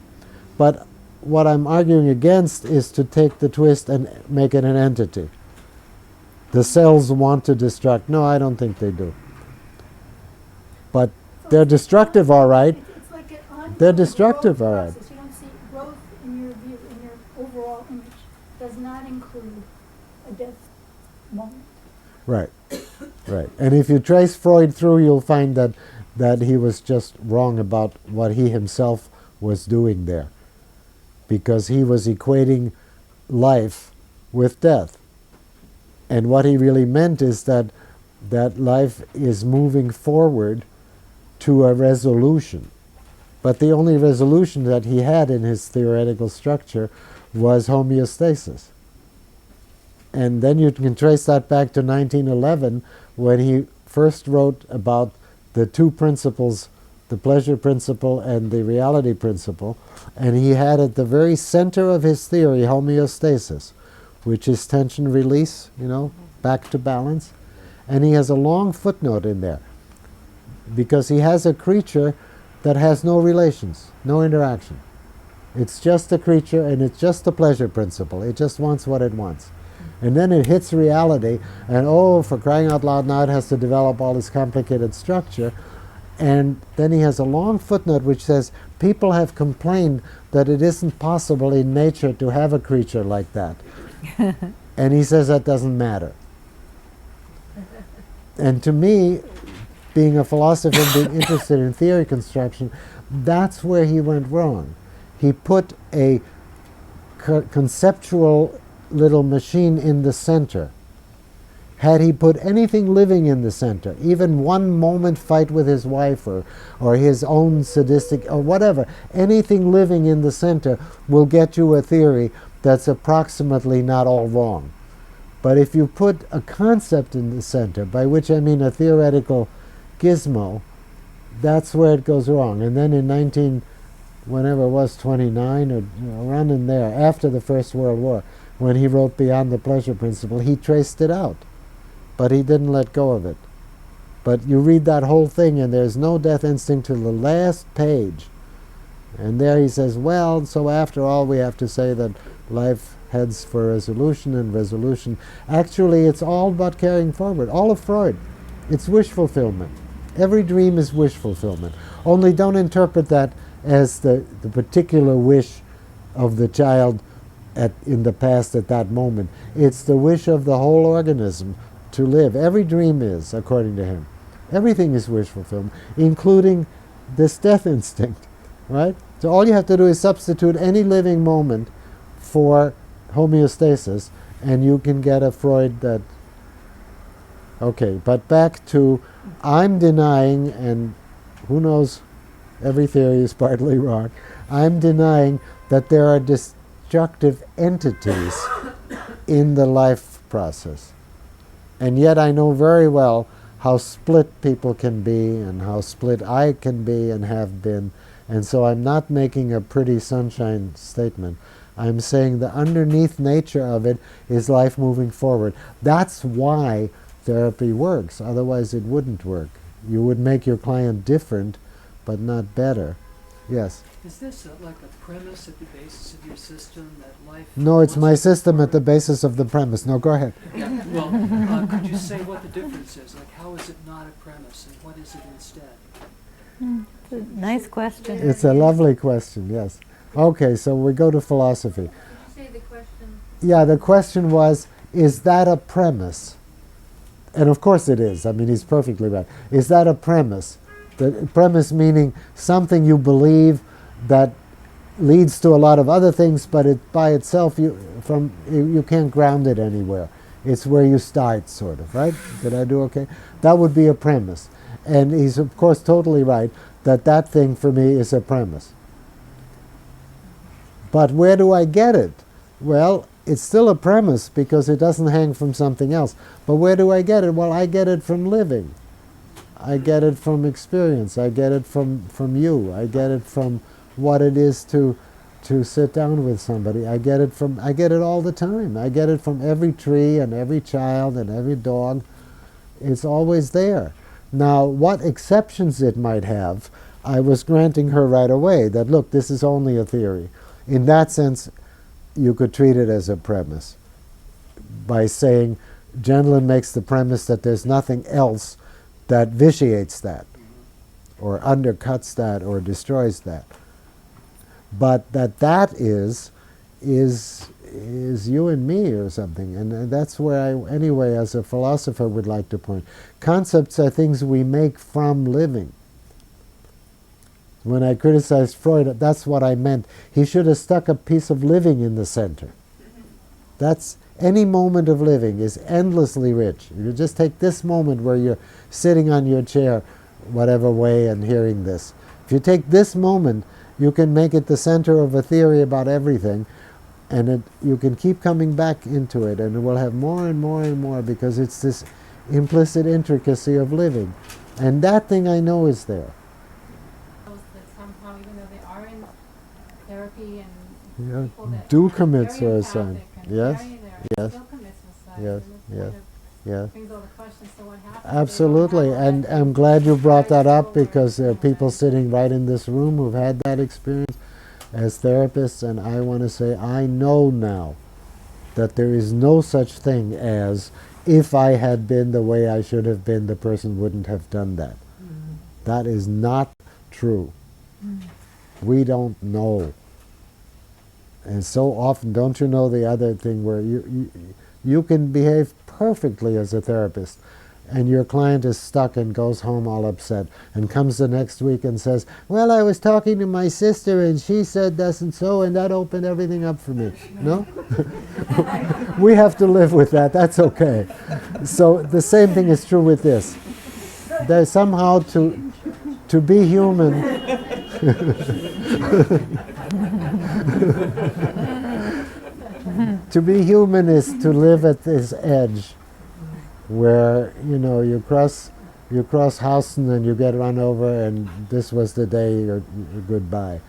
But what I'm arguing against is to take the twist and make it an entity. The cells want to destruct. No, I don't think they do. But they're destructive, all right. It's like an ongoing They're destructive, growth all right. process. You don't see growth in your view, in your overall image, does not include a death moment. Right, right. And if you trace Freud through, you'll find that he was just wrong about what he himself was doing there, because he was equating life with death. And what he really meant is that life is moving forward to a resolution. But the only resolution that he had in his theoretical structure was homeostasis. And then you can trace that back to 1911, when he first wrote about the two principles, the pleasure principle and the reality principle. And he had at the very center of his theory homeostasis, which is tension release, you know, back to balance. And he has a long footnote in there, because he has a creature that has no relations, no interaction. It's just a creature, and it's just a pleasure principle. It just wants what it wants. And then it hits reality, and oh, for crying out loud, now it has to develop all this complicated structure. And then he has a long footnote which says, people have complained that it isn't possible in nature to have a creature like that. And he says that doesn't matter. And to me, being a philosopher and being interested in theory construction, that's where he went wrong. He put a conceptual little machine in the center. Had he put anything living in the center, even one moment fight with his wife or his own sadistic or whatever, anything living in the center will get you a theory that's approximately not all wrong. But if you put a concept in the center, by which I mean a theoretical gizmo, that's where it goes wrong. And then in whenever it was, 29 or around in there, after the First World War, when he wrote Beyond the Pleasure Principle, he traced it out. But he didn't let go of it. But you read that whole thing, and there's no death instinct to the last page. And there he says, well, so after all, we have to say that life heads for resolution, and resolution. Actually, it's all about carrying forward. All of Freud. It's wish fulfillment. Every dream is wish fulfillment. Only don't interpret that as the particular wish of the child in the past at that moment. It's the wish of the whole organism to live. Every dream is, according to him. Everything is wish fulfillment, including this death instinct, right? So all you have to do is substitute any living moment for homeostasis, and you can get a Freud that... Okay, but back to, I'm denying, and who knows, every theory is partly wrong, I'm denying that there are destructive entities in the life process. And yet I know very well how split people can be and how split I can be and have been. And so I'm not making a pretty sunshine statement. I'm saying the underneath nature of it is life moving forward. That's why therapy works. Otherwise it wouldn't work. You would make your client different, but not better. Yes? Is this like a premise at the basis of your system that life... No, it's my wants to system move at the basis of the premise. No, go ahead. Yeah, well, could you say what the difference is? Like, how is it not a premise, and what is it instead? It's a nice question. It's a lovely question, yes. Okay, so we go to philosophy. Did you say the question? Yeah, the question was, is that a premise? And of course it is. I mean, he's perfectly right. Is that a premise? The premise meaning something you believe that leads to a lot of other things, but it by itself, you can't ground it anywhere. It's where you start, sort of, right? Did I do okay? That would be a premise. And he's, of course, totally right that that thing for me is a premise. But where do I get it? Well, it's still a premise because it doesn't hang from something else. But where do I get it? Well, I get it from living. I get it from experience. I get it from you. I get it from what it is to sit down with somebody. I get it all the time. I get it from every tree and every child and every dog. It's always there. Now, what exceptions it might have, I was granting her right away that, look, this is only a theory. In that sense, you could treat it as a premise by saying, Gentleman makes the premise that there's nothing else that vitiates that or undercuts that or destroys that. But that is you and me or something. And that's where I, anyway, as a philosopher would like to point. Concepts are things we make from living. When I criticized Freud, that's what I meant. He should have stuck a piece of living in the center. That's any moment of living is endlessly rich. You just take this moment where you're sitting on your chair, whatever way, and hearing this. If you take this moment, you can make it the center of a theory about everything, and you can keep coming back into it, and it will have more and more and more because it's this implicit intricacy of living. And that thing I know is there. That somehow, even though they are in therapy and Yeah, people that do are commit very suicide. empathic and Yes, very there, yes, still commit suicide. yes, And yes, it kind of yes. brings all the questions. So what happens? Absolutely, and I'm glad you brought that up because there are people sitting right in this room who've had that experience. as therapists, and I want to say I know now that there is no such thing as if I had been the way I should have been, the person wouldn't have done that. That is not true. We don't know. And so often, don't you know the other thing where you can behave perfectly as a therapist, and your client is stuck and goes home all upset and comes the next week and says, well, I was talking to my sister and she said this and so, and that opened everything up for me. No? We have to live with that. That's okay. So the same thing is true with this. There's somehow to be human. To be human is to live at this edge where, you know, you cross Houston and you get run over and this was the day you're goodbye.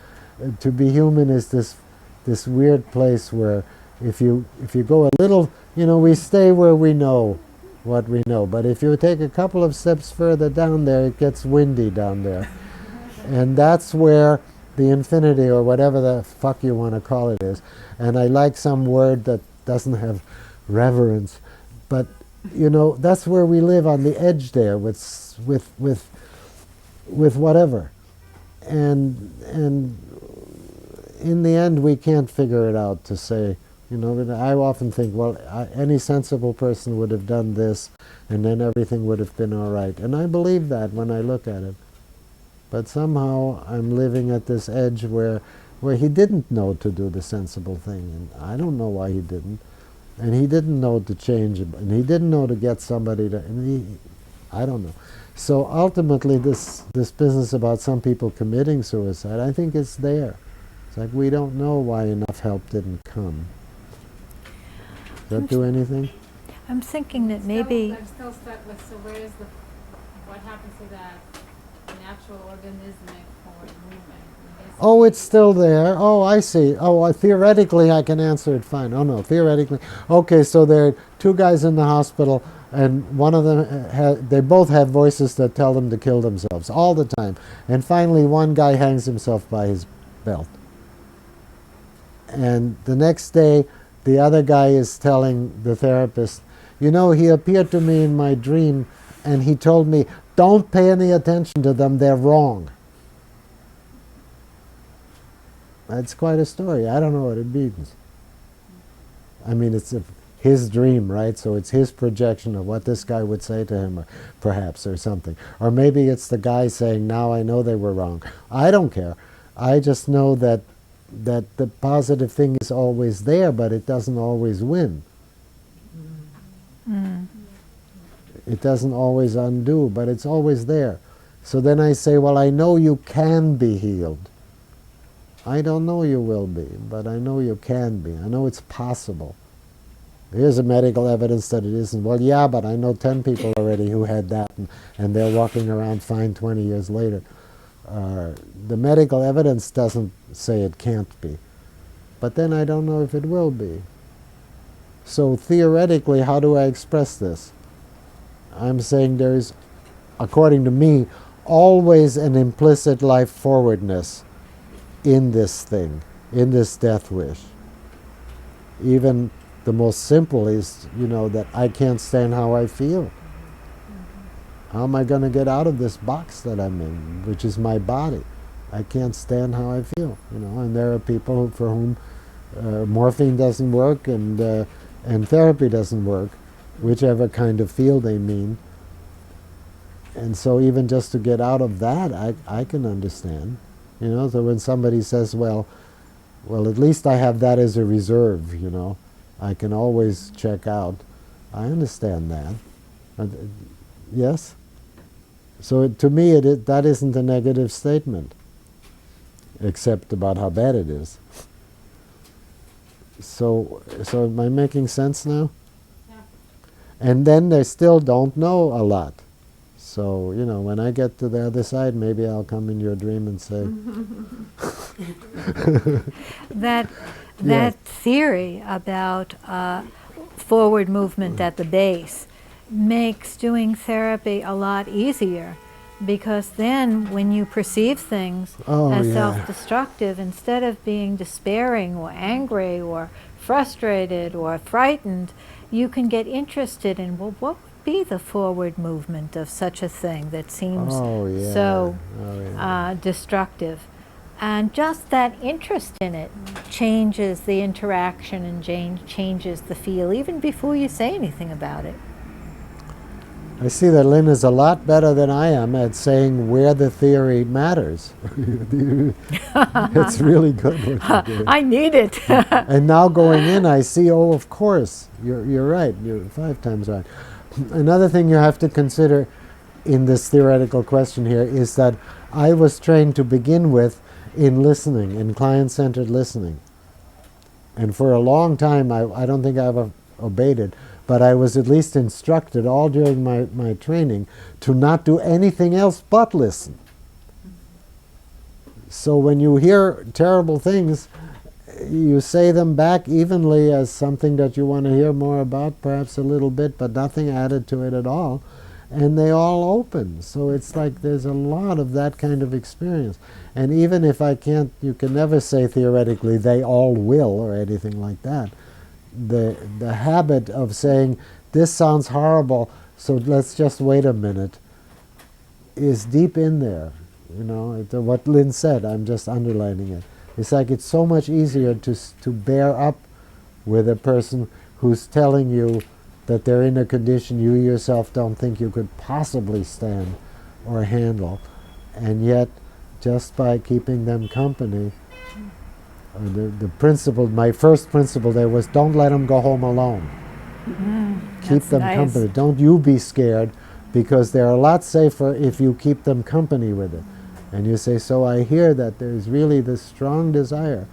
To be human is this weird place where if you go a little, you know, we stay where we know what we know, but if you take a couple of steps further down there, it gets windy down there. And that's where the infinity, or whatever the fuck you want to call it, is. And I like some word that doesn't have reverence, but you know, that's where we live, on the edge there with whatever. And in the end, we can't figure it out to say, you know, I often think, well, any sensible person would have done this, and then everything would have been all right. And I believe that when I look at it. But somehow I'm living at this edge where he didn't know to do the sensible thing, and I don't know why he didn't. And he didn't know to change it, and he didn't know to get somebody to, and I don't know. So ultimately this business about some people committing suicide, I think it's there. It's like we don't know why enough help didn't come. Does that do anything? I'm thinking that maybe I'm still stuck with, so where is what happens to that natural organismic forward movement? Oh, it's still there. Oh, I see. Oh, theoretically I can answer it fine. Oh no, theoretically. Okay, so there are two guys in the hospital, and one of them, they both have voices that tell them to kill themselves all the time. And finally one guy hangs himself by his belt. And the next day, the other guy is telling the therapist, you know, he appeared to me in my dream and he told me, don't pay any attention to them, they're wrong. That's quite a story. I don't know what it means. I mean, it's his dream, right? So it's his projection of what this guy would say to him, or perhaps, or something. Or maybe it's the guy saying, now I know they were wrong. I don't care. I just know that the positive thing is always there, but it doesn't always win. It doesn't always undo, but it's always there. So then I say, well, I know you can be healed. I don't know you will be, but I know you can be. I know it's possible. Here's a medical evidence that it isn't. Well, yeah, but I know 10 people already who had that, and they're walking around fine 20 years later. The medical evidence doesn't say it can't be. But then I don't know if it will be. So theoretically, how do I express this? I'm saying there is, according to me, always an implicit life forwardness in this thing, in this death wish. Even the most simple is, you know, that I can't stand how I feel. How am I going to get out of this box that I'm in, which is my body? I can't stand how I feel, you know. And there are people for whom morphine doesn't work and therapy doesn't work, whichever kind of feel they mean. And so even just to get out of that, I can understand. You know, so when somebody says, well, at least I have that as a reserve, you know. I can always check out. I understand that. Yes? So to me, that isn't a negative statement, except about how bad it is. So am I making sense now? Yeah. And And then they still don't know a lot. So, you know, when I get to the other side, maybe I'll come in your dream and say, that theory about forward movement at the base makes doing therapy a lot easier Because then when you perceive things Oh, as yeah. self-destructive, instead of being despairing or angry or frustrated or frightened, you can get interested in, well, what would be the forward movement of such a thing that seems Oh, yeah. so Oh, yeah. destructive? And just that interest in it changes the interaction and changes the feel, even before you say anything about it. I see that Lynn is a lot better than I am at saying where the theory matters. It's really good what you do. I need it. And now going in, I see, oh, of course, you're right. You're 5 times right. Another thing you have to consider in this theoretical question here is that I was trained to begin with in listening, in client-centered listening. And for a long time, I don't think I've obeyed it, but I was at least instructed all during my training to not do anything else but listen. So when you hear terrible things, you say them back evenly as something that you want to hear more about, perhaps a little bit, but nothing added to it at all. And they all open. So it's like there's a lot of that kind of experience. And even if I can't, you can never say theoretically they all will or anything like that. The habit of saying, this sounds horrible, so let's just wait a minute, is deep in there. You know, what Lynn said, I'm just underlining it. It's like it's so much easier to bear up with a person who's telling you that they're in a condition you yourself don't think you could possibly stand or handle. And yet, just by keeping them company, the principle, my first principle there was, don't let them go home alone. Keep That's them nice. company. Don't you be scared, because they're a lot safer if you keep them company with it. And you say, so I hear that there's really this strong desire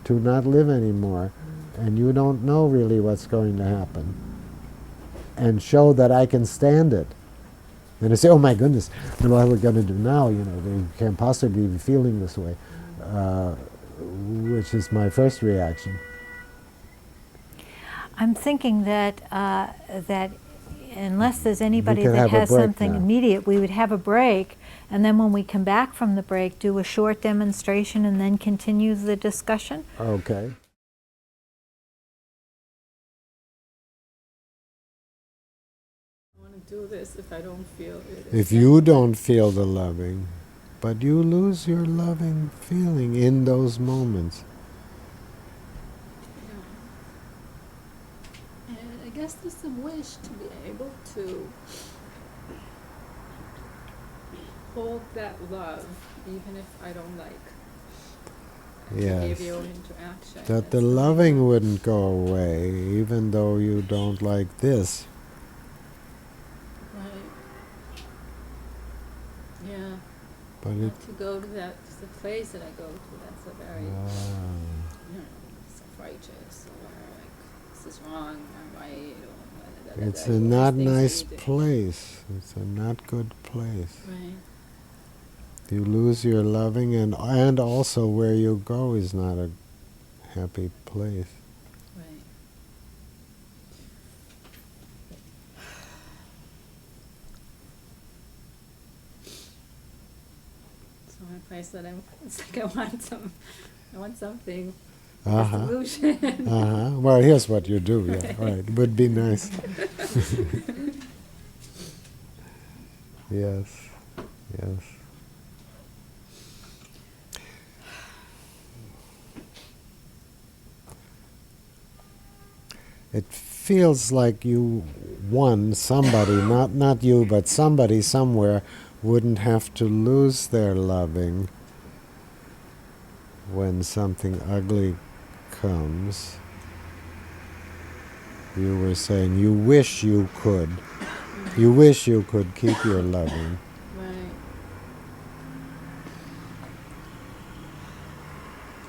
to not live anymore, and you don't know really what's going to happen. And show that I can stand it. And they say, oh my goodness, what are we going to do now? You know, they can't possibly be feeling this way, which is my first reaction. I'm thinking that that unless there's anybody could that have a has break something now. immediate, we would have a break, and then when we come back from the break, do a short demonstration and then continue the discussion. Okay. I want to do this if I don't feel it. If you don't feel the loving, but you lose your loving feeling in those moments. And I guess there's a wish to be able to hold that love, even if I don't like Yes. behavior or interaction. That the That's loving wouldn't go away, even though you don't like this. Right. Yeah. But it. Not to go to that, the place that I go to, that's a very, you know, self-righteous, or like, this is wrong, I'm right, or da, da, da, It's da, a all these not things nice that you do. place. It's a not good place. Right. You lose your loving, and also where you go is not a happy place. Right. So my place that it's like I want something, a Uh-huh. solution. Uh-huh. Well, here's what you do, yeah. Right. Would be nice. Yes. Yes. It feels like you won. Somebody, not you, but somebody somewhere wouldn't have to lose their loving when something ugly comes. You were saying you wish you could. You wish you could keep your loving. Right.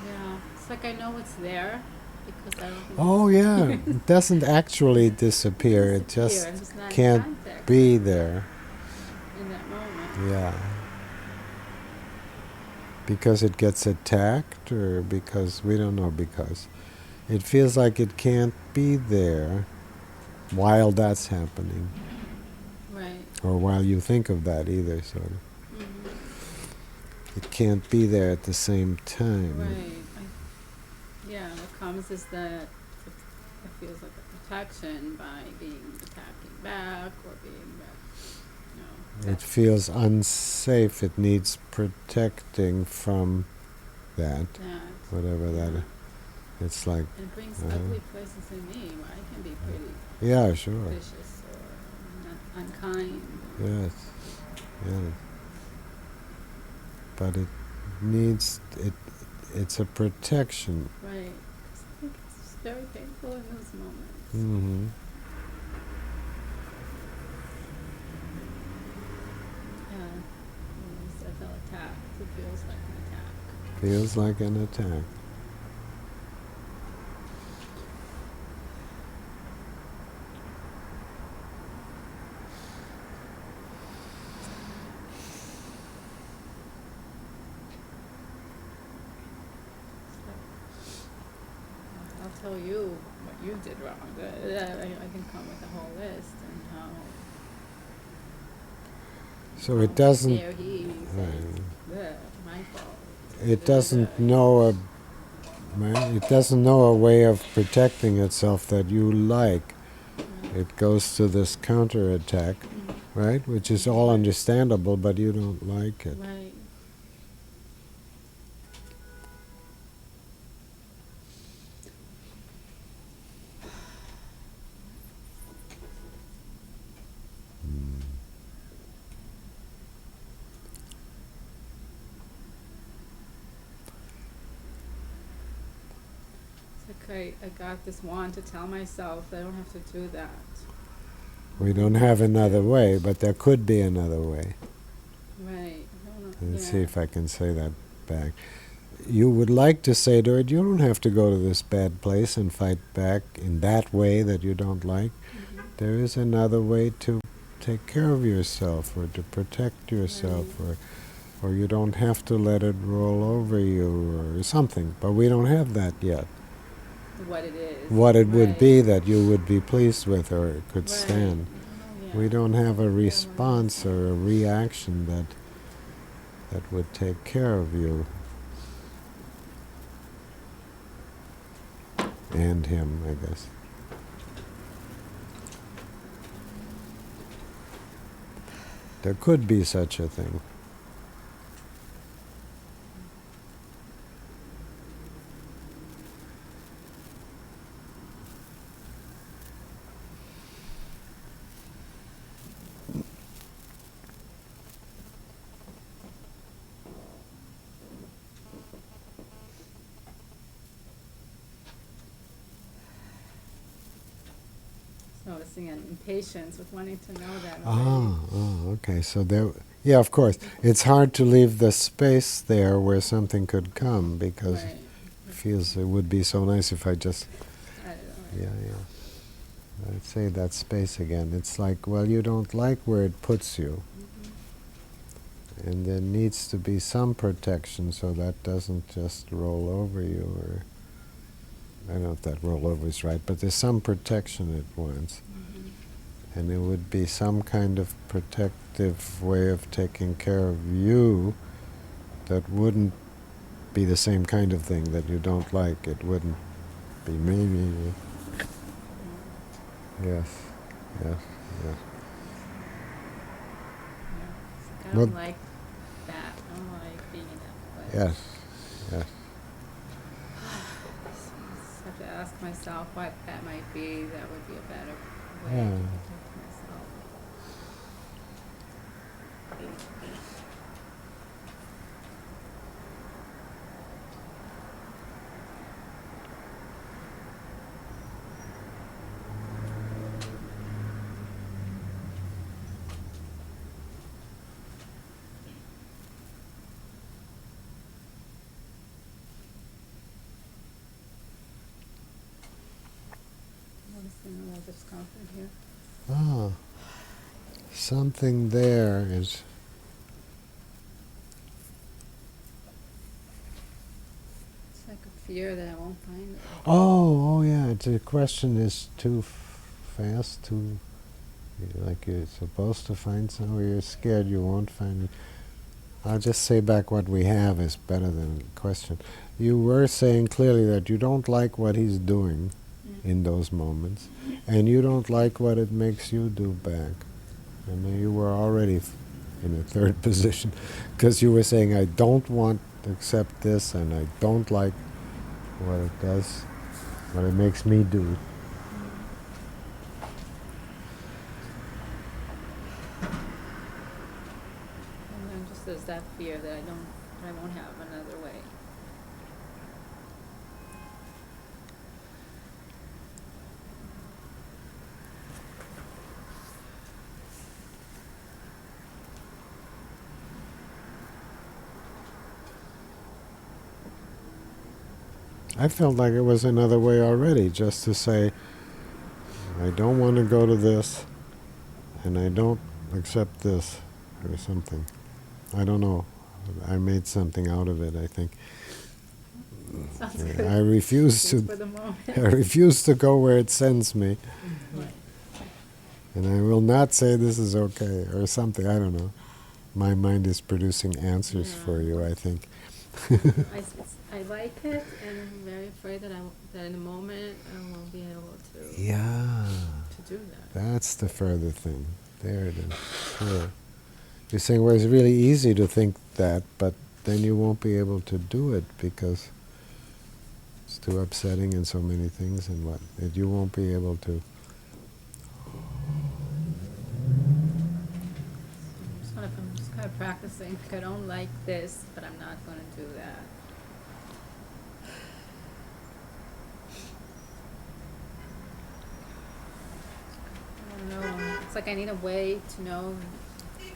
Yeah. It's like I know it's there because I don't think Oh yeah, it doesn't actually disappear. It just I'm just not in can't contact be there. in that moment. Yeah. Because it gets attacked, or because we don't know, because it feels like it can't be there while that's happening, Right. or while you think of that either, sort of. it can't be there at the same time. Right. Yeah, what comes is that it feels like a protection by being attacking back or being, It that's- feels unsafe. It needs protecting from that, that. whatever that is. It's like, And it brings Uh-huh. ugly places in me where I can be pretty yeah, sure. vicious or unkind. Yes, yes. But it needs, it's a protection. Right. 'Cause I think it's very painful in those moments. Mm-hmm. Yeah. When I felt attacked, it feels like an attack. Feels like an attack. I'll tell you what you did wrong. I can come with a whole list and how. So it doesn't, There he says, my fault. it doesn't know it doesn't know a way of protecting itself that you like. It goes to this counterattack, right? Which is all understandable, but you don't like it. Right. It's okay, I got this wand to tell myself that I don't have to do that. We don't have another way, but there could be another way. Right. I don't know. Let's Yeah. see if I can say that back. You would like to say to it, you don't have to go to this bad place and fight back in that way that you don't like. Mhm. There is another way to take care of yourself or to protect yourself, or you don't have to let it roll over you or something. But we don't have that yet. What it is. What it would Right. be that you would be pleased with or could Right. stand. Yeah. We don't have a response or a reaction that would take care of you and him, I guess. There could be such a thing. Noticing an impatience with wanting to know that. Okay. So there, yeah, of course. It's hard to leave the space there where something could come because Right. it feels it would be so nice if I just, I don't know. yeah. I'd say that space again. It's like, well, you don't like where it puts you. Mhm. And there needs to be some protection so that doesn't just roll over you, or I don't know if that roll over is right, but there's some protection it wants. Mhm. And it would be some kind of protective way of taking care of you that wouldn't be the same kind of thing that you don't like. It wouldn't be maybe. Yes, yes, yes. Yeah. I Well- don't like that. I don't like being in that place. Yes, yes. Just have to ask myself what that might be. That would be a better way Yeah. to protect myself. Noticing a little discomfort here. Ah, something there is. It's like a fear that I won't find it. Oh, yeah. The question is too fast, like you're supposed to find somewhere. You're scared you won't find it. I'll just say back what we have is better than a question. You were saying clearly that you don't like what he's doing in those moments, and you don't like what it makes you do back. I mean, you were already in a third position, because you were saying, I don't want to accept this, and I don't like what it does, what it makes me do. And then just there's that fear that I won't have another way. I felt like it was another way already, just to say, I don't want to go to this, and I don't accept this, or something. I don't know. I made something out of it, I think. Sounds good. I refuse Just to. for the moment. I refuse to go where it sends me, Right. and I will not say this is okay or something. I don't know. My mind is producing answers for you, I think. I like it, and I'm very afraid that that in a moment I won't be able to Yeah, to do that. that's the further thing. There it is. Sure. You're saying, well, it's really easy to think that, but then you won't be able to do it because it's too upsetting and so many things, and what that you won't be able to. I'm just kind of practicing. Like, I don't like this, but I'm not going to do that. I don't know. It's like I need a way to know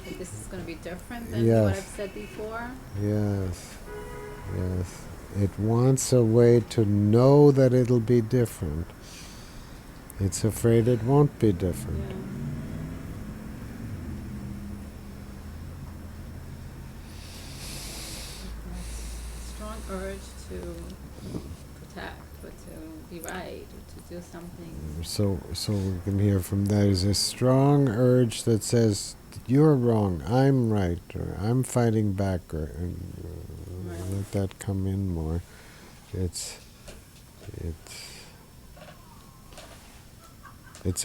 that this is going to be different than what Yes. I've said before. Yes, yes. It wants a way to know that it'll be different. It's afraid it won't be different. Yeah. Strong urge to protect, but to be right, or to do something. So we can hear from that is a strong urge that says you're wrong, I'm right, or I'm fighting back, or Right. let that come in more. It's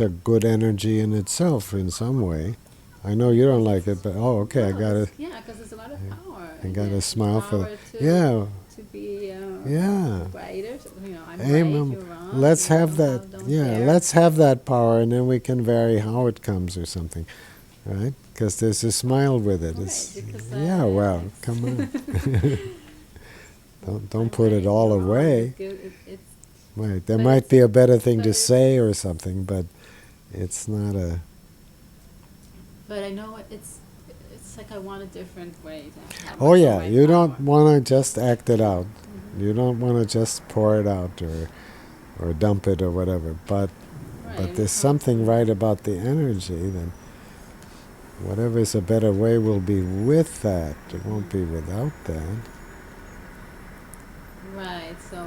a good energy in itself in some way. I know you don't like it, but okay, I No, gotta. it's- Yeah, because there's a lot of power. I in gotta it. smile for Power that. to, Yeah, To be yeah. brighter. So, I'm Amen. right, you're wrong. Let's have you that. don't Yeah, care. let's have that power, and then we can vary how it comes or something, right? Because there's a smile with it. Right, It's because, yeah. Well, it's- come on. don't I'm put right, it all you're wrong. away. It's Right. There but might it's- be a better thing but to it's- say or something, but it's not a. But I know it's like I want a different way to have Oh yeah, my you don't power. want to just act it out. Mhm. You don't want to just pour it out or dump it or whatever. But Right, there's it's something also- right about the energy. Then whatever is a better way will be with that. It won't be without that. Right. So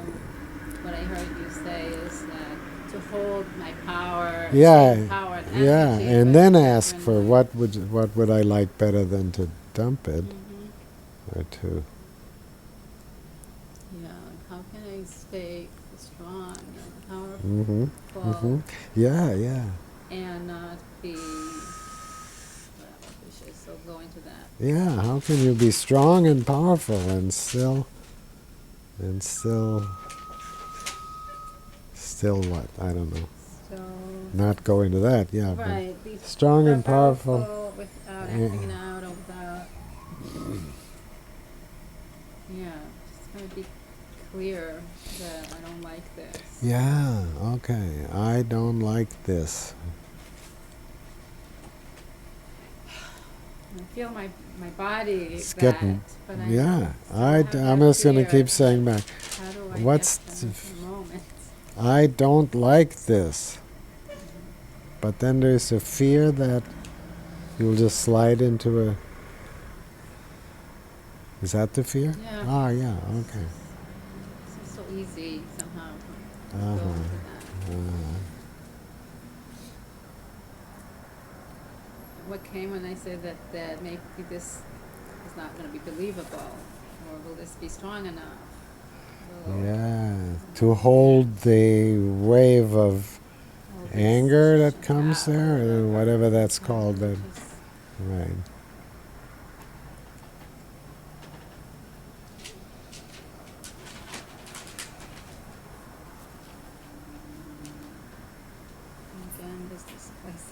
what I heard you say is that to hold my power, Yeah, same power and yeah, energy, and but then in a ask different for way. what would I like better than to dump it Mhm. or to. Yeah. How can I stay strong and powerful Mm-hmm. Mm-hmm. Yeah, yeah, and not be vicious? So go into that. yeah. How can you be strong and powerful and still what? I don't know. So Not go into that. Yeah, but right. Be strong and powerful. without Yeah. acting out or without. Yeah. Just kind of be clear that I don't like this. Yeah. Okay. I don't like this. I feel my body It's that, getting. but I Yeah. still have I'm that just gonna fear. keep saying back. How do I What's get them in the moment? I don't like this. But then there's a fear that you'll just slide into a. Is that the fear? Yeah. Ah, yeah. Okay. It's so easy somehow to Uh-huh. go into that. What came when I said that maybe this is not going to be believable, or will this be strong enough? Will Yeah, to hold the wave of all this anger that shut comes down, there, or whatever that's Yeah, called. That, which is- right. Again, there's this place.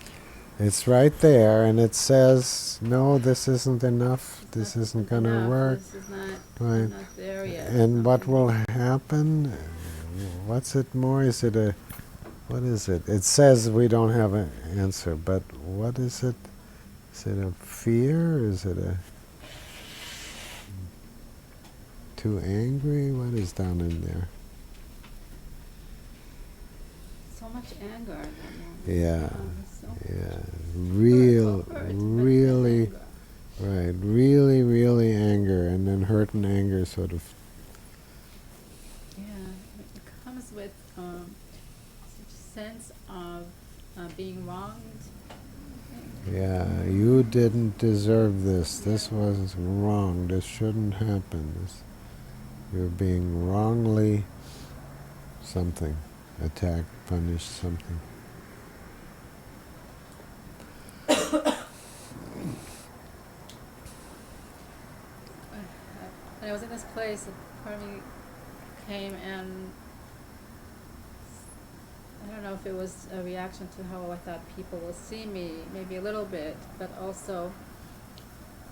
It's right there, and it says, no, this isn't enough. This Not isn't going to enough, work. This is not, Right. I'm not there yet. And what something- will happen? What's it more? Is it a, what is it? It says we don't have an answer, but what is it? Is it a fear? Is it a too angry? What is down in there? So much anger at that moment. Yeah, So yeah, real, hurt, but really, anger. right, really, really anger, and then hurt and anger sort of. Yeah, it comes with such a sense of being wronged. I think. Yeah, you didn't deserve this. This was wrong. This shouldn't happen. You're being wrongly something, attacked, punished, something. When I was in this place, a part of me came and I don't know if it was a reaction to how I thought people will see me, maybe a little bit, but also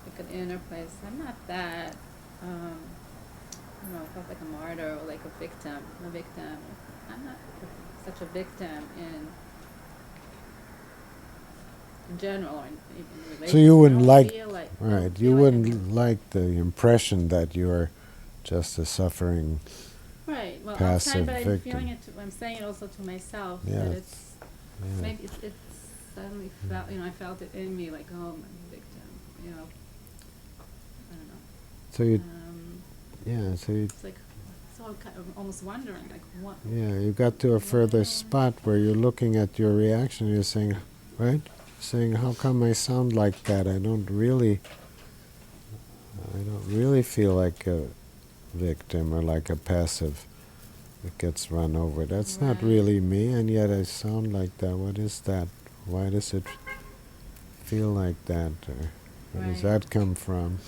like an inner place. I'm not that, I don't know, I felt like a martyr or like a victim. I'm not such a victim in general, or even in relationships. So you wouldn't I don't like, feel like, right, don't you feel like a wouldn't like the impression that you're just a suffering. Right. Well, passive outside, but I'm victim. feeling it. I'm saying it also to myself Yeah, that it's- it's Yeah. maybe it's suddenly felt. I felt it in me, like, oh, I'm a victim. I don't know. So you, Um, yeah, so you, it's like so I'm kind of almost wondering, like, what? yeah, you got to a further spot where you're looking at your reaction. You're saying, right, saying, how come I sound like that? I don't really feel like a victim or like a passive that gets run over. That's not Right. really me, and yet I sound like that. What is that? Why does it feel like that? Or where does Right. that come from?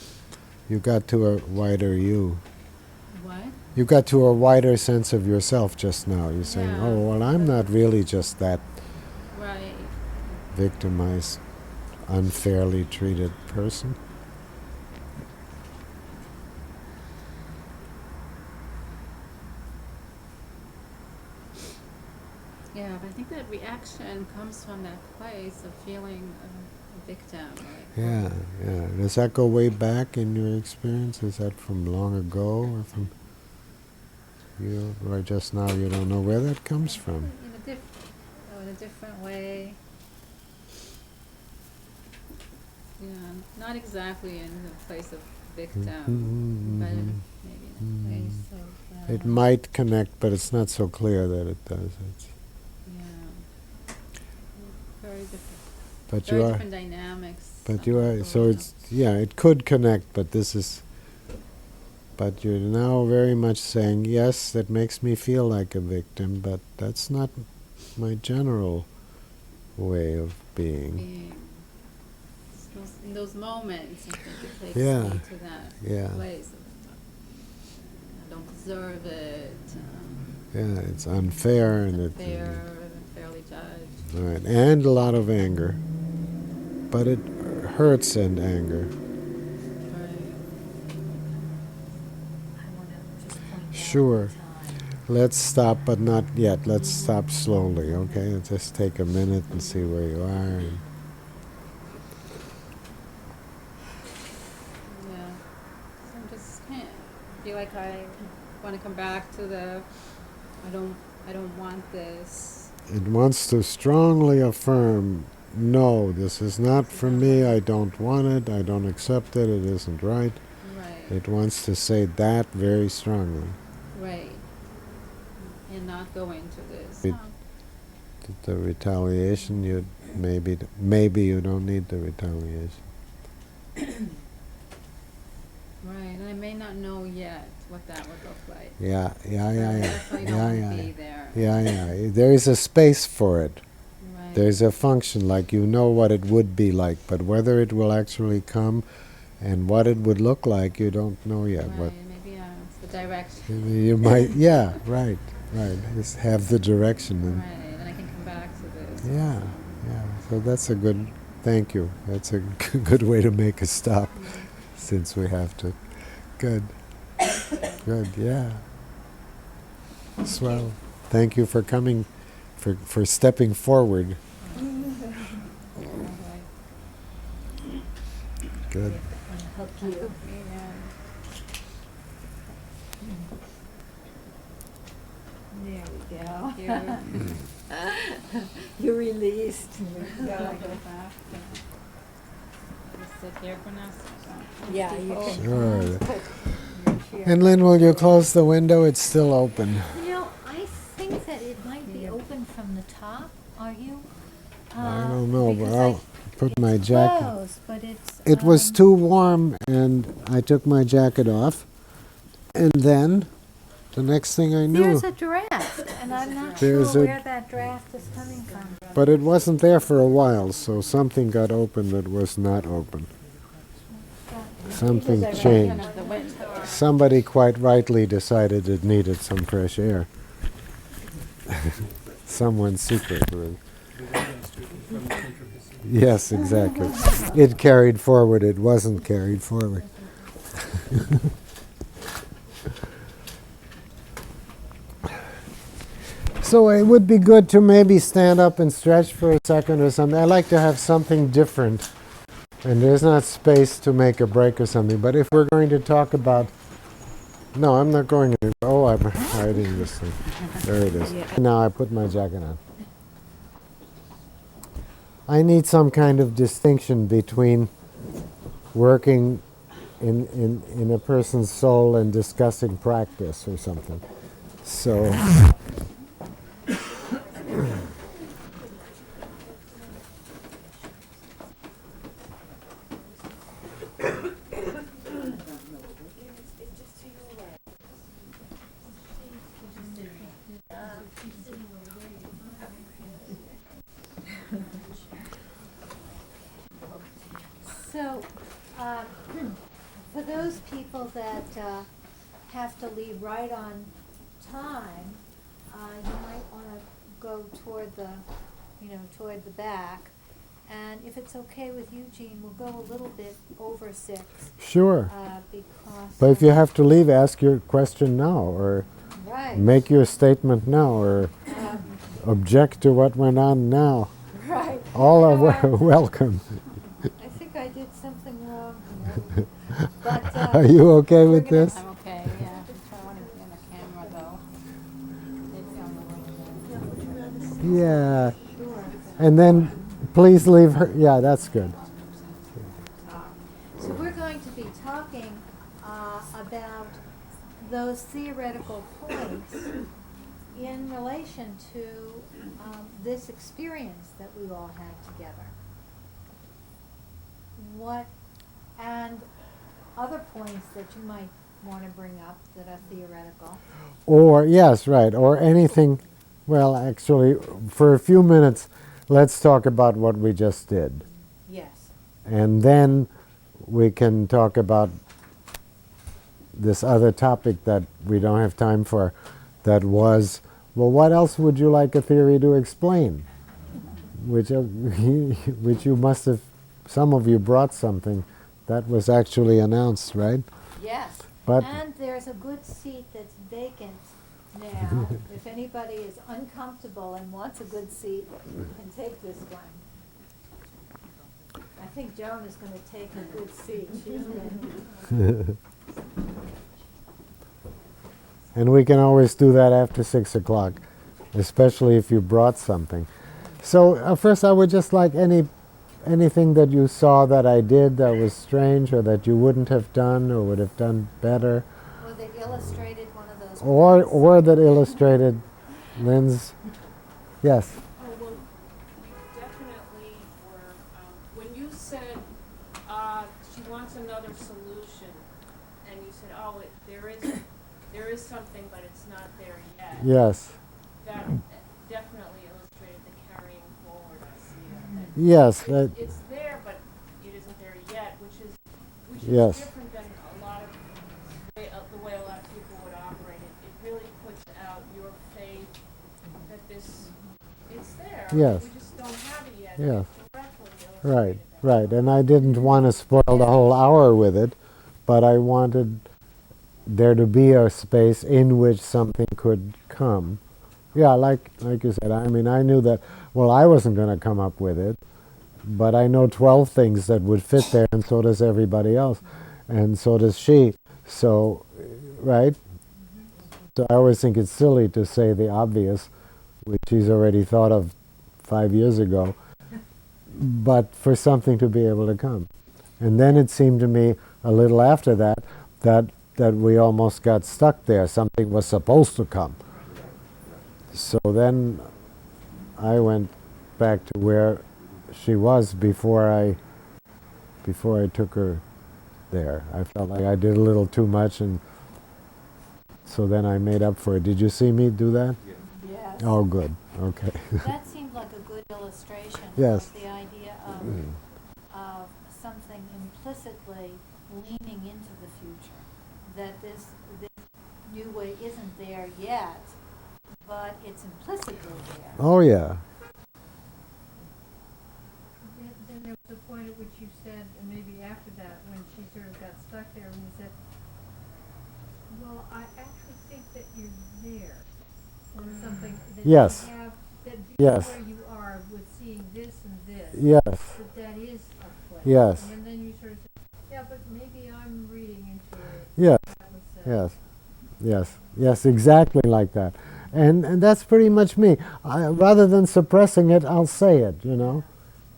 You got to a wider you. What? You got to a wider sense of yourself just now. You're saying, Yeah. oh, well, I'm not really just that Right. victimized, unfairly treated person. Yeah, but I think that reaction comes from that place of feeling a victim. Like, Yeah, yeah. Does that go way back in your experience? Is that from long ago or from you, or just now you don't know where that comes from? In a different way. Yeah, not exactly in the place of victim, Mhm, but mhm. maybe in a place of. It might connect, but it's not so clear that it does. Yeah. Very different. But Very you are, different dynamics. but you are. going So on. it's yeah. It could connect, but this is. But you're now very much saying yes. That makes me feel like a victim, but that's not my general way of being. Being. In those moments, I think it takes Yeah. me to that Yeah. place. I don't deserve it. Yeah, it's unfair and it. Fairly judged. Right, and a lot of anger. But it hurts and anger. Right. I want to just point out Sure. the time. Let's stop, but not yet. Let's stop slowly, okay? Let's just take a minute and see where you are. And Yeah. So I'm just kind of feel like I want to come back to the. I don't want this. it wants to strongly affirm, no, this is not for me. I don't want it. I don't accept it. It isn't right. Right. It wants to say that very strongly. Right. And not go into this. It- The retaliation, maybe you don't need the retaliation. Right, and I may not know yet what that would look like. Yeah, yeah, I yeah, yeah. definitely don't Yeah, want to yeah. be there. Yeah, yeah. There is a space for it. Right. There's a function, like you know what it would be like, but whether it will actually come and what it would look like, you don't know yet. Right, maybe it's the direction. You might, yeah, right, right. Just have the direction. And Right, and I can come back to this. yeah, yeah. So that's a good, thank you. That's a good way to make a stop since we have to. Good. Good, yeah. Swell. Thank you for coming, for stepping forward. Good. Help you. There we go. Yeah. You're released. Just sit here for now. Yeah, you can. Sure. Put your chair. And Lynn, will you close the window? It's still open. You know, I think that it might be open from the top. Are you? I don't know, but because I'll put my it's jacket. closed, but it's. It was too warm, and I took my jacket off. And then, the next thing I knew, There's a draft, and I'm not sure There's a- where that draft is coming from. but it wasn't there for a while, so something got open that was not open. Something changed. Somebody quite rightly decided it needed some fresh air. Someone secretly. Yes, exactly. It carried forward, it wasn't carried forward. So it would be good to maybe stand up and stretch for a second or something. I like to have something different. And there's not space to make a break or something. But if we're going to talk about... No, I'm not going to... Oh, I'm hiding this thing. There it is. Now I put my jacket on. I need some kind of distinction between working in a person's soul and discussing practice or something. So... So, for those people that have to leave right on time, you might want to go toward the, toward the back. And if it's okay with you, Jean, we'll go a little bit over 6. Sure. Because. But if you have to leave, ask your question now, or Right. make your statement now, or object to what went on now. Right. All are You know, welcome. I think I did something wrong. But, Are you okay with gonna- this? I'm okay, yeah. If I want to be on the camera though. Maybe on the way. Yeah. And then please leave her. Yeah, that's good. So we're going to be talking about those theoretical points in relation to this experience that we all had together. What, and other points that you might want to bring up that are theoretical. Or, yes, right, or anything. Well, actually, for a few minutes, let's talk about what we just did. Yes. And then we can talk about this other topic that we don't have time for, that was, well, what else would you like a theory to explain? Which you must have, some of you brought something that was actually announced, right? Yes. But And there's a good seat that's vacant now. If anybody is uncomfortable and wants a good seat, can take this one. I think Joan is going to take a good seat. She's been and we can always do that after 6 o'clock, especially if you brought something. So first I would just like anything that you saw that I did that was strange or that you wouldn't have done or would have done better, Well, they illustrated one of those. or that illustrated Lynn's, yes. Oh, well, you definitely were, when you said, she wants another solution, and you said, oh, there is something, but it's not there yet. Yes. That definitely illustrated the carrying forward, I see it. That Yes. That, it's there, but it isn't there yet, which is Yes. different than a lot of the way a lot of people would operate. It really puts out your faith that it's there. Yes. We just don't have it yet. Yes. It's directly Right, illustrated that. right. And I didn't want to spoil the whole hour with it, but I wanted there to be a space in which something could come. Yeah, like you said, I mean, I knew that, well, I wasn't going to come up with it, but I know 12 things that would fit there, and so does everybody else, and so does she. So, right? So I always think it's silly to say the obvious, which she's already thought of 5 years ago, but for something to be able to come. And then it seemed to me a little after that that we almost got stuck there. Something was supposed to come. So then I went back to where she was before I took her there. I felt like I did a little too much, and so then I made up for it. Did you see me do that? Yes. Oh, good. Okay. That seemed like a good illustration Yes. of the idea of something implicitly leaning into the future. That this new way isn't there yet, but it's implicitly there. Oh, yeah. Then there was a point at which you said, and maybe after that, when she sort of got stuck there, and you said, well, I actually think that you're there, or something, that Yes. you have, that Yes. where you are with seeing this and this, Yes. that is a place. Yes. And then you sort of said, yeah, but maybe I'm reading into it. Yes. That was, Yes, yes, yes, exactly like that. And that's pretty much me. Rather than suppressing it, I'll say it, you know.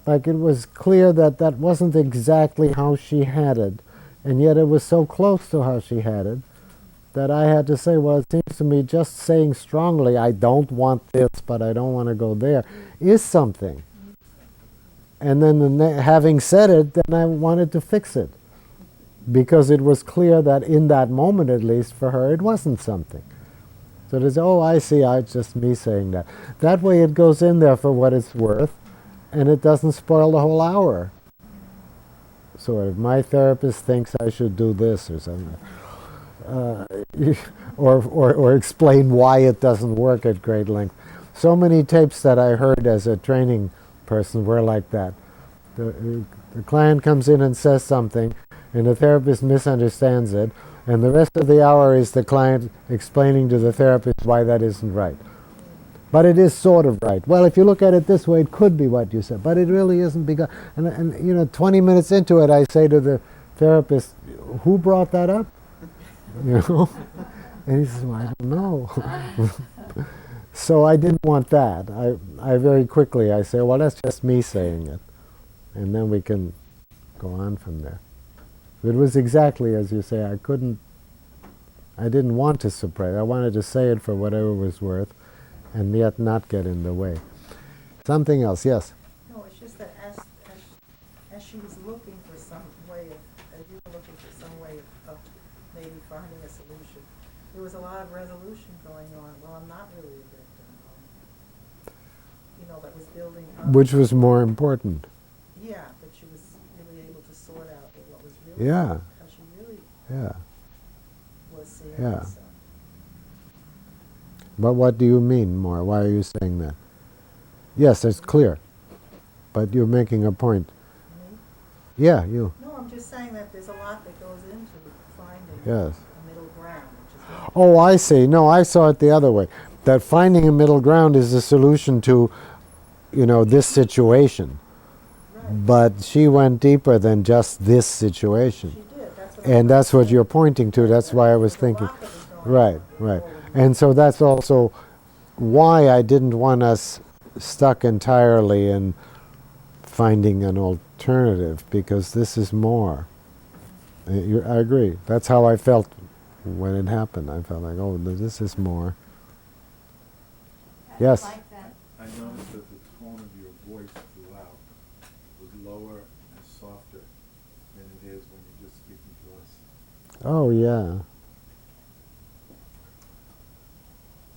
Like it was clear that that wasn't exactly how she had it, and yet it was so close to how she had it that I had to say, well, it seems to me just saying strongly, I don't want this, but I don't want to go there, is something. And then having said it, then I wanted to fix it. Because it was clear that in that moment, at least for her, it wasn't something. So there's, oh, I see, it's just me saying that. That way it goes in there for what it's worth, and it doesn't spoil the whole hour. So if my therapist thinks I should do this or something, or explain why it doesn't work at great length. So many tapes that I heard as a training person were like that. The client comes in and says something, and the therapist misunderstands it, and the rest of the hour is the client explaining to the therapist why that isn't right. But it is sort of right. Well, if you look at it this way, it could be what you said, but it really isn't because, and you know, 20 minutes into it, I say to the therapist, who brought that up? You know? And he says, well, I don't know. So I didn't want that. I very quickly, I say, well, that's just me saying it. And then we can go on from there. It was exactly as you say. I didn't want to suppress. I wanted to say it for whatever it was worth, and yet not get in the way. Something else, yes? No, it's just that as she was looking for some way as you were looking for some way of maybe finding a solution, there was a lot of resolution going on. Well, I'm not really a victim. You know, that was building up. Which was more important. Yeah, but she was really able to sort out what was really Yeah. how she really Yeah. was seeing Yeah. herself. But what do you mean more? Why are you saying that? Yes, it's clear. But you're making a point. Me? Yeah, you. No, I'm just saying that there's a lot that goes into finding Yes. a middle ground, which is what Oh, I see. No, I saw it the other way. That finding a middle ground is the solution to, you know, this situation. right. But she went deeper than just this situation. She did. That's what I'm And that's what saying. you're pointing to. That's why I was The thinking. lot that was going Right, on right. forward. And so that's also why I didn't want us stuck entirely in finding an alternative, because this is more. I agree. That's how I felt when it happened. I felt like, oh, this is more. Yes. I like that. I noticed that the tone of your voice throughout was lower and softer than it is when you're just speaking to us. Oh, yeah.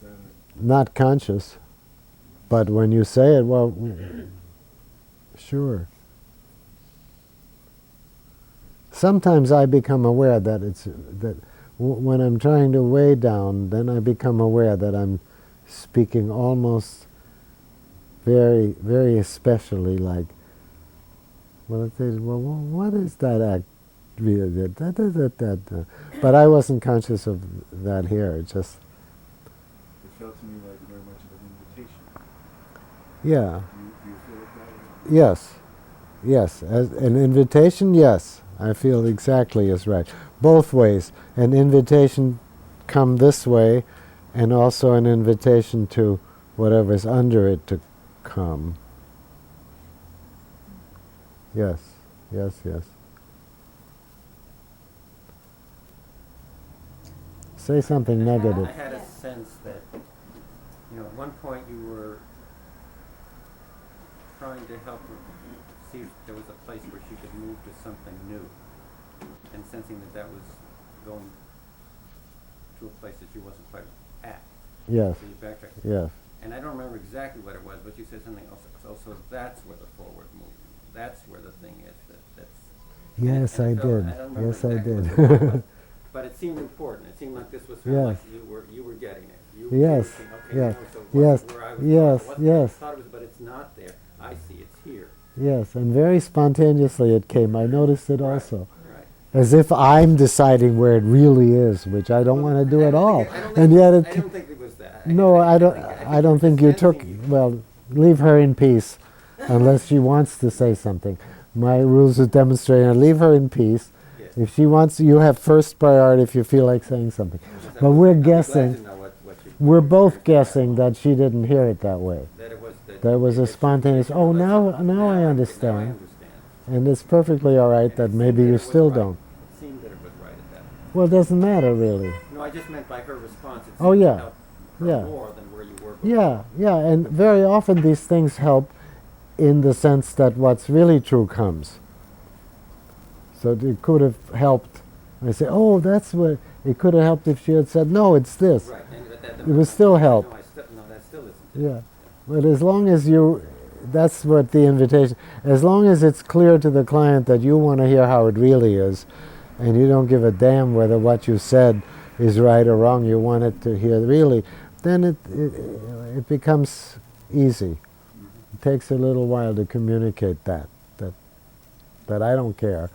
Then Not conscious. But when you say it, well, sure. Sometimes I become aware that when I'm trying to weigh down, then I become aware that I'm speaking almost very, very especially like, well, it says, well, what is that act? Really? But I wasn't conscious of that here. It just, it felt to me like very much of an invitation. yeah. Do you feel it that way? Yes, yes. As an invitation, yes. I feel exactly as right. Both ways. An invitation come this way, and also an invitation to whatever's under it to come. Yes, yes, yes. Say something negative. I had a sense that, at one point you were trying to help her see if there was a place where she could move to something new, and sensing that was going to a place that she wasn't quite at. Yes, So you backtracked. yes. And I don't remember exactly what it was, but you said something else. So that's where the forward movement, that's where the thing is. That's. Yes, and I it felt- did. I don't remember Yes, I exactly did. what the word was, but it seemed important. It seemed like this was kind of Yes. like you were getting it. You were Yes, thinking, okay, yes, so it yes, wasn't where I was yes, it wasn't where I yes. thought it was, but it's not there. I see it's here. Yes, and very spontaneously it came. I noticed it also. Right. As if I'm deciding where it really is, which I don't want to do at all. And yet it. I don't think it was that. No, I don't. think- I don't think you took. Well, leave her in peace, unless she wants to say something. My rules of demonstrating. Leave her in peace. Yes. If she wants, you have first priority if you feel like saying something. But we're I'd be glad guessing. to know what you- We're both guessing that she didn't hear it that way. that it was There was a that you- spontaneous. that Oh, you- now I now I understand. understand. And it's perfectly all right that And it maybe seemed you that it was still right. don't. It seemed that it was right at that point. Well, it doesn't matter really. No, I just meant by her response. It Oh, seemed yeah. to help her Yeah. more than where you were before. Yeah, yeah, and very often these things help in the sense that what's really true comes. So it could have helped. I say, oh, that's what it could have helped if she had said, no, it's this. Right. And that It would still help. No, that still isn't. Yeah, but as long as that's what the invitation. As long as it's clear to the client that you want to hear how it really is, and you don't give a damn whether what you said is right or wrong. You want it to hear really. Then it becomes easy. It takes a little while to communicate that I don't care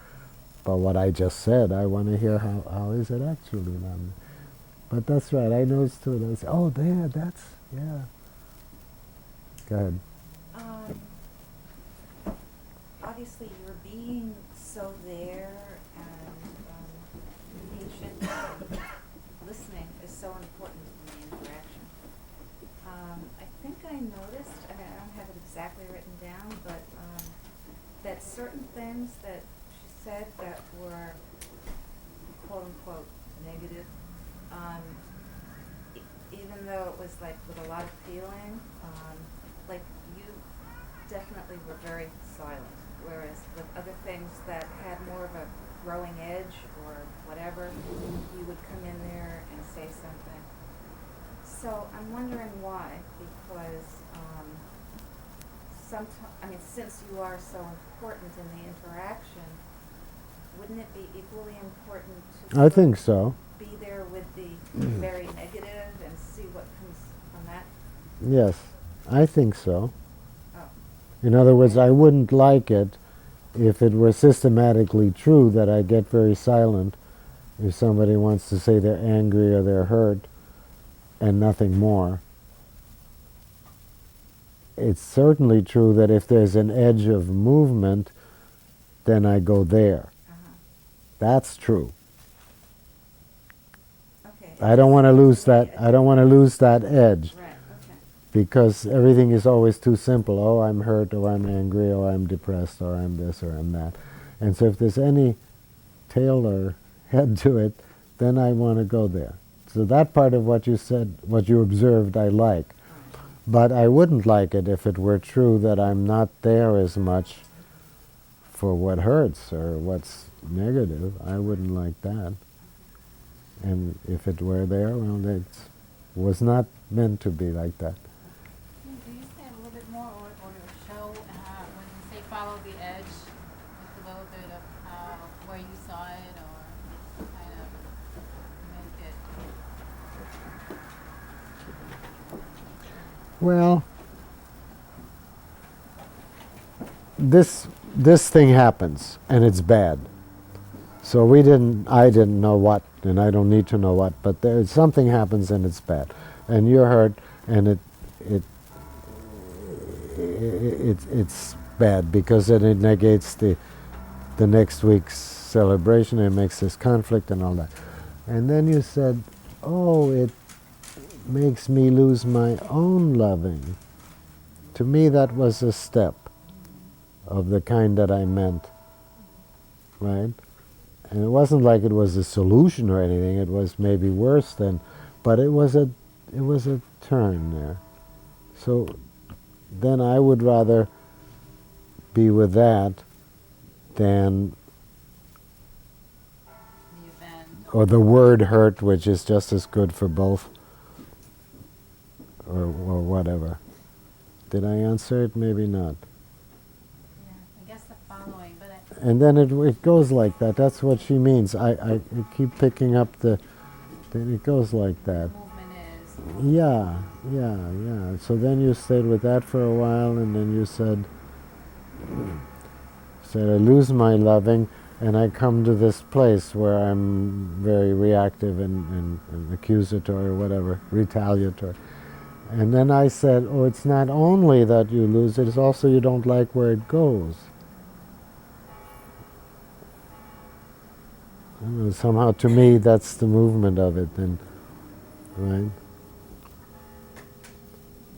about what I just said. I want to hear how is it actually done. But that's right. I noticed too. I say, oh, there, that's yeah. Go ahead. Obviously, you're being so there and patient and listening is so important in the interaction. I think I noticed, I mean, I don't have it exactly written down, but that certain things that she said that were quote unquote negative, even though it was like with a lot of feeling, like you definitely were very silent, whereas with other things that had more of a growing edge or whatever, you would come in there and say something. So I'm wondering why, because since you are so important in the interaction, wouldn't it be equally important to I think so. be there with the very negative and see what comes from that? Yes, I think so. Oh. In other words, I wouldn't like it if it were systematically true that I get very silent if somebody wants to say they're angry or they're hurt and nothing more. It's certainly true that if there's an edge of movement, then I go there. That's true. Okay. I don't want to lose that. I don't want to lose that edge. Right, okay. Because everything is always too simple. Oh, I'm hurt, or I'm angry, or I'm depressed, or I'm this, or I'm that. And so if there's any tail or head to it, then I want to go there. So that part of what you said, what you observed, I like. But I wouldn't like it if it were true that I'm not there as much for what hurts or what's negative. I wouldn't like that. And if it were there, well, it was not meant to be like that. Do you say a little bit more, or show when you say follow the edge, just a little bit of where you saw it, or kind of make it? Well, this thing happens, and it's bad. So I didn't know what, and I don't need to know what, but something happens and it's bad, and you're hurt, and it's bad because it negates the next week's celebration. It makes this conflict and all that. And then you said, "Oh, it makes me lose my own loving." To me, that was a step of the kind that I meant, right? And it wasn't like it was a solution or anything. It was maybe worse than, but it was a turn there. So then I would rather be with that than, The event. or the word hurt, which is just as good for both, or whatever. Did I answer it? Maybe not. Yeah, I guess the following, but And then it goes like that. That's what she means. I keep picking up it goes like that. movement is. Yeah. So then you stayed with that for a while, and then you said I lose my loving, and I come to this place where I'm very reactive and accusatory or whatever, retaliatory. And then I said, oh, it's not only that you lose it, it's also you don't like where it goes. I don't know, somehow to me that's the movement of it then, right?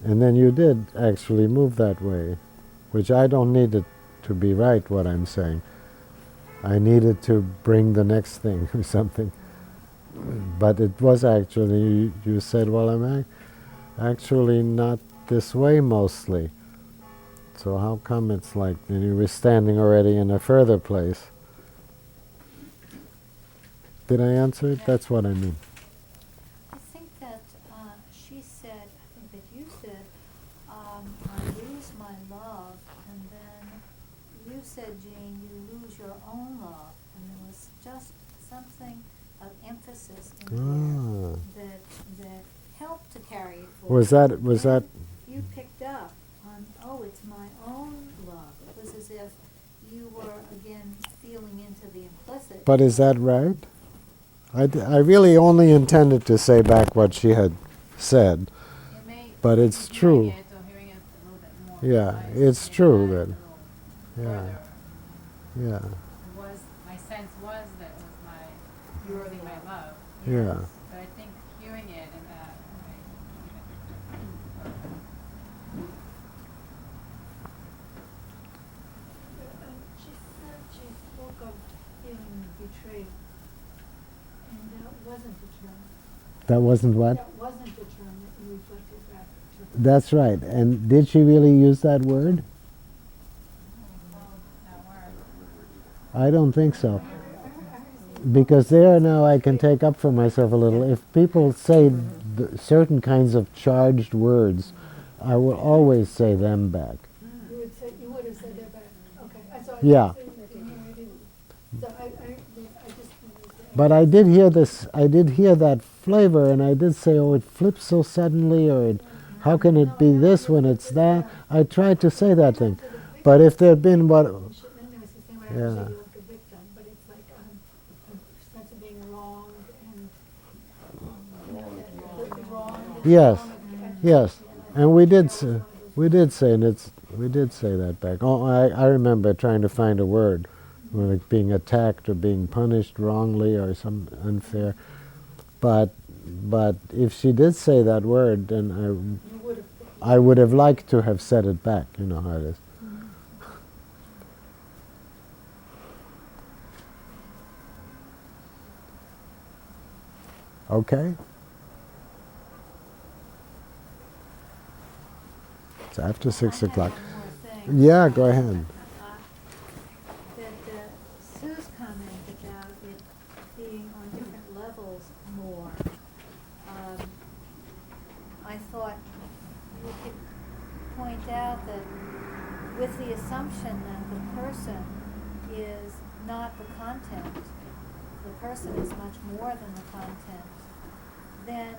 And then you did actually move that way, which I don't need it to be right what I'm saying. I needed to bring the next thing or something. But it was actually, you said, well, I'm actually not this way mostly. So how come it's like, and you were standing already in a further place? Did I answer it? That's what I mean. I think that she said, I think that you said, I lose my love, and then you said, Jean, you lose your own love, and there was just something of emphasis in there that helped to carry it forward. Was that? You picked up on, oh, it's my own love. It was as if you were again feeling into the implicit. But is that right? I really only intended to say back what she had said, It may, but it's hearing true. it or hearing it a little bit more. Yeah, precise, it's maybe true that then. a little Yeah, further. yeah, It was, my sense was that it was my, Your really my love. love. yeah. But I think hearing it in that way. She said she spoke of feeling betrayed, and that wasn't the term. That wasn't what? That wasn't the term that you reflected back to her. That's right. And did she really use that word? That word. I don't think so. Because there now I can take up for myself a little. If people say certain kinds of charged words, I will always say them back. You would have said that back. Okay. I saw. Yeah. So I just. But I did hear this. I did hear that flavor, and I did say, "Oh, it flips so suddenly," or "How can it be this when it's that?" I tried to say that thing, but if there had been what, yeah, But it's like a sense of being wronged and wrong. yes, yes, and we did say, and we did say that back. Oh, I remember trying to find a word, like being attacked or being punished wrongly or some unfair. But if she did say that word, then I would have liked to have said it back. You know how it is. Okay. It's after 6 o'clock. Yeah, go ahead. That Sue's comment about it being on different levels feels more. I thought we could point out that with the assumption that the person is not the content, the person is much more than the content, then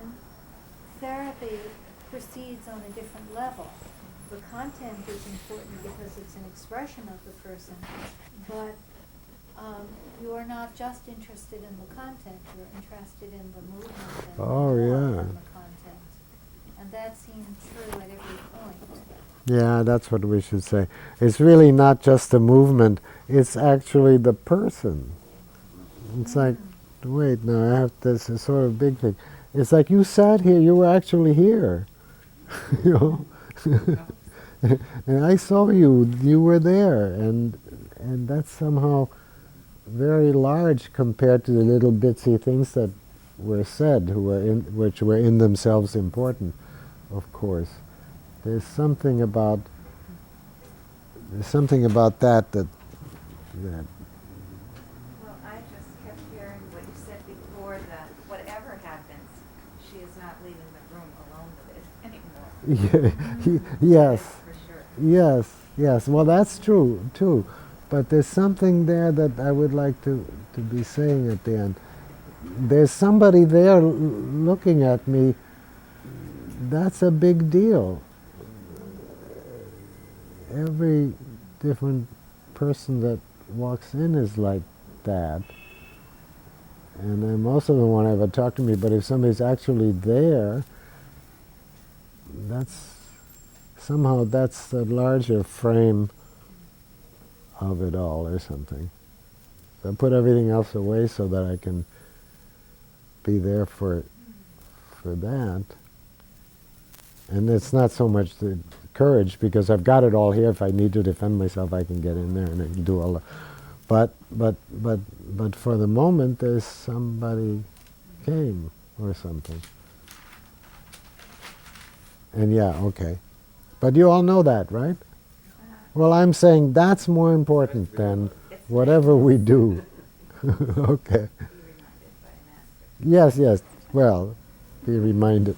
therapy proceeds on a different level. The content is important because it's an expression of the person, but you are not just interested in the content, you're interested in the movement and Oh, more yeah. than the content. And that seemed true at every point. Yeah, that's what we should say. It's really not just the movement, it's actually the person. It's like, wait, no, I have this sort of big thing. It's like you sat here, you were actually here. You know? And I saw you, you were there, and that's somehow very large compared to the little bitsy things that were said, which were in themselves important, of course. There's something about that. Well, I just kept hearing what you said before, that whatever happens, she is not leaving the room alone with it anymore. Yes, For sure. yes. Well, that's true too. But there's something there that I would like to be saying at the end. There's somebody there looking at me. That's a big deal. Every different person that walks in is like that. And most of them won't ever talk to me, but if somebody's actually there, that's the larger frame of it all or something. So I put everything else away so that I can be there for that. And it's not so much the courage, because I've got it all here. If I need to defend myself, I can get in there and I can do all that. But for the moment, there's somebody came or something. And yeah, okay. But you all know that, right? Well, I'm saying that's more important than whatever we do. Okay. Yes. Well, be reminded.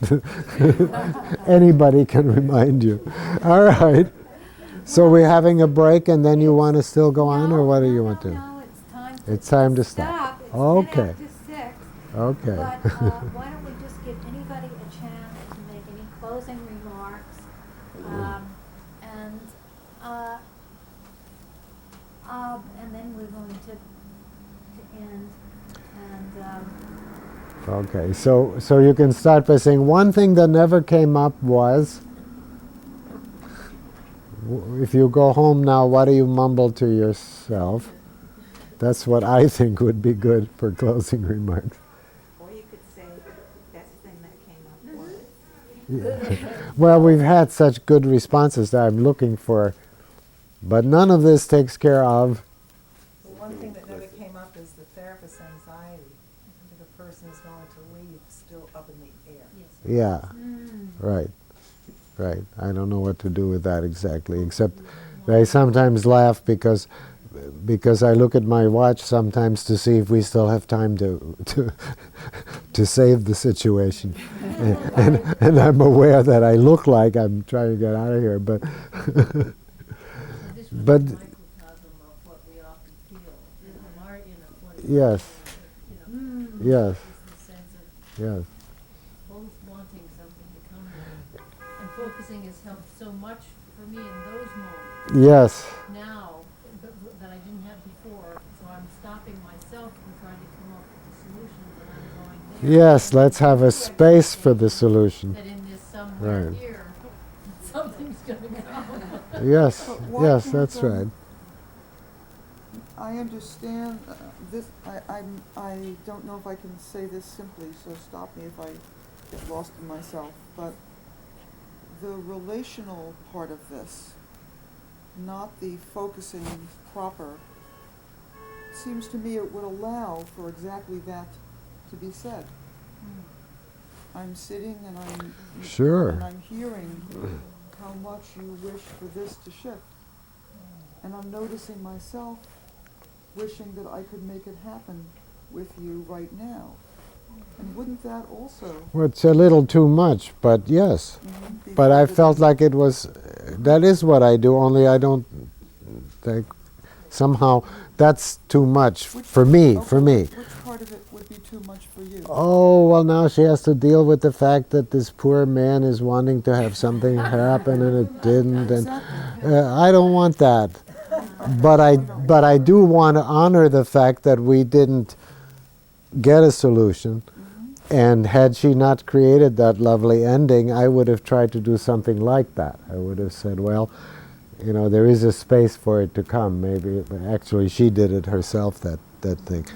Anybody can remind you. All right. So we're having a break, and then you want to still go on, or what do you want to? No, It's time to stop. It's Okay. 6:10. Okay. But why don't we just give anybody a chance to make any closing remarks, and then we're going to end. And Okay. So you can start by saying one thing that never came up was, if you go home now, what do you mumble to yourself? That's what I think would be good for closing remarks. Or you could say, best thing that came up was. Well, we've had such good responses that I'm looking for, but none of this takes care of. The one thing that never came up is the therapist's anxiety. If a person is going to leave, still up in the air. Yeah, right. I don't know what to do with that exactly, except I sometimes laugh because I look at my watch sometimes to see if we still have time to save the situation, and I'm aware that I look like I'm trying to get out of here, but This was but a microcosm of what we often feel in our inner place. yes, You know, yes, it's the sense of yes. both wanting something to come and focusing has helped so much for me in those moments Yes, now that I didn't have before. So I'm stopping myself from trying to come up with the solutions, and I'm going there. yes, let's have a space for the solution. That in this somewhere Right. here, something's going on. Yes, But why yes, can't, that's right. I understand this. I don't know if I can say this simply, so stop me if I get lost in myself. But the relational part of this, not the focusing proper, seems to me it would allow for exactly that to be said. I'm sitting and Sure. I'm hearing how much you wish for this to shift. And I'm noticing myself wishing that I could make it happen with you right now. And wouldn't that also Well, it's a little too much, but yes. be But I part of felt the- like it was, that is what I do, only I don't, like, somehow, that's too much Which- for me, okay, for me. Which part of it would be too much for you? Oh, well, now she has to deal with the fact that this poor man is wanting to have something happen and it didn't, and Exactly. I don't want that. But I do want to honor the fact that we didn't get a solution, and had she not created that lovely ending, I would have tried to do something like that. I would have said, well, you know, there is a space for it to come. Maybe actually she did it herself, that thing.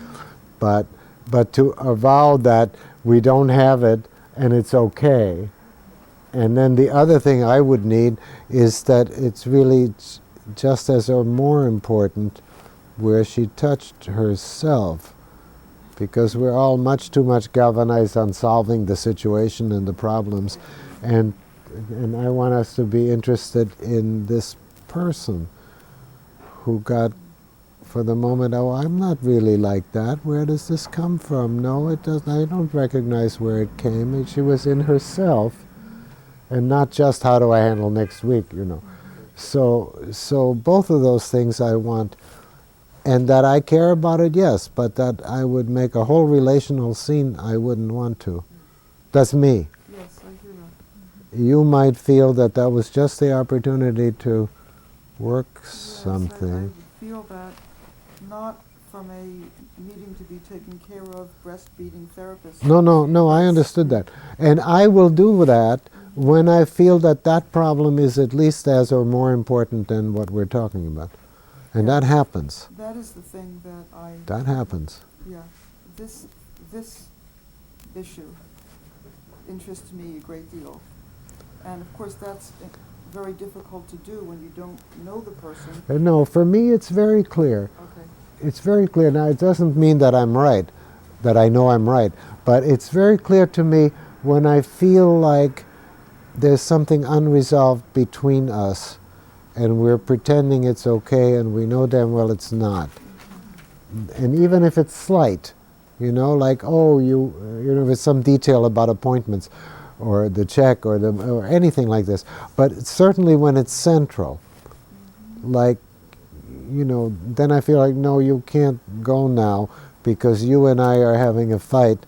But to avow that we don't have it and it's okay. And then the other thing I would need is that it's really just as or more important where she touched herself, because we're all much too much galvanized on solving the situation and the problems, and I want us to be interested in this person who got, for the moment, oh, I'm not really like that. Where does this come from? No, it doesn't. I don't recognize where it came. And she was in herself, and not just how do I handle next week, you know. So both of those things I want, and that I care about it, yes, but that I would make a whole relational scene, I wouldn't want to. That's me. Yes, I hear that. You might feel that that was just the opportunity to work Yes, something. I feel that not from a needing to be taken care of breastfeeding therapist. No, I understood that. And I will do that when I feel that that problem is at least as or more important than what we're talking about. And that happens. That is the thing that I. That happens. Yeah, this issue interests me a great deal, and of course that's very difficult to do when you don't know the person. No, for me it's very clear. Okay. It's very clear. Now, it doesn't mean that I'm right, that I know I'm right, but it's very clear to me when I feel like there's something unresolved between us, and we're pretending it's okay, and we know damn well it's not. And even if it's slight, you know, like, oh, you know, if it's some detail about appointments, or the check, or anything like this, but certainly when it's central, like, you know, then I feel like, no, you can't go now because you and I are having a fight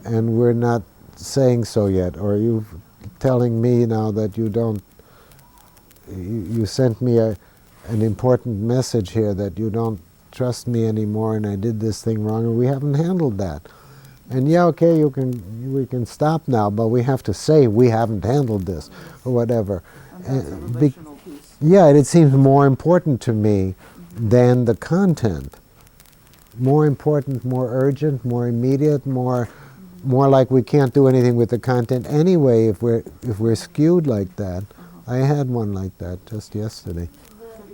and we're not saying so yet, or you telling me now that you don't, you sent me an important message here that you don't trust me anymore and I did this thing wrong and we haven't handled that. And yeah, okay, we can stop now, but we have to say we haven't handled this or whatever. And that's a be- relational piece. Yeah, and it seems more important to me than the content. More important, more urgent, more immediate, more like we can't do anything with the content anyway if we're skewed like that. I had one like that just yesterday.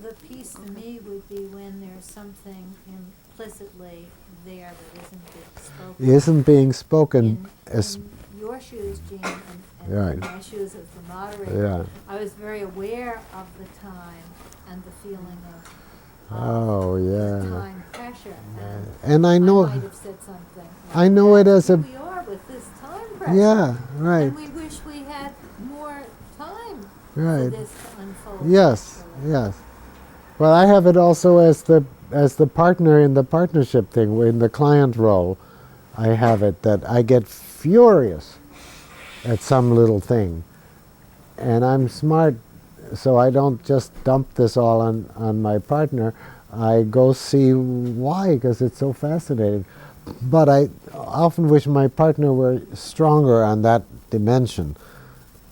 The piece to me would be when there's something implicitly there that isn't being spoken. Isn't being spoken as in your shoes, Jean, and Right. in my shoes as the moderator, yeah. I was very aware of the time and the feeling of Oh yeah. time pressure. And I know might have said something. I know it as Here a we are with this time pressure. yeah, right. And we wish we had more time for Right. this to unfold. Yes, naturally. yes. Well, I have it also as the partner in the partnership thing, in the client role. I have it that I get furious at some little thing, and I'm smart, so I don't just dump this all on my partner. I go see why, because it's so fascinating. But I often wish my partner were stronger on that dimension,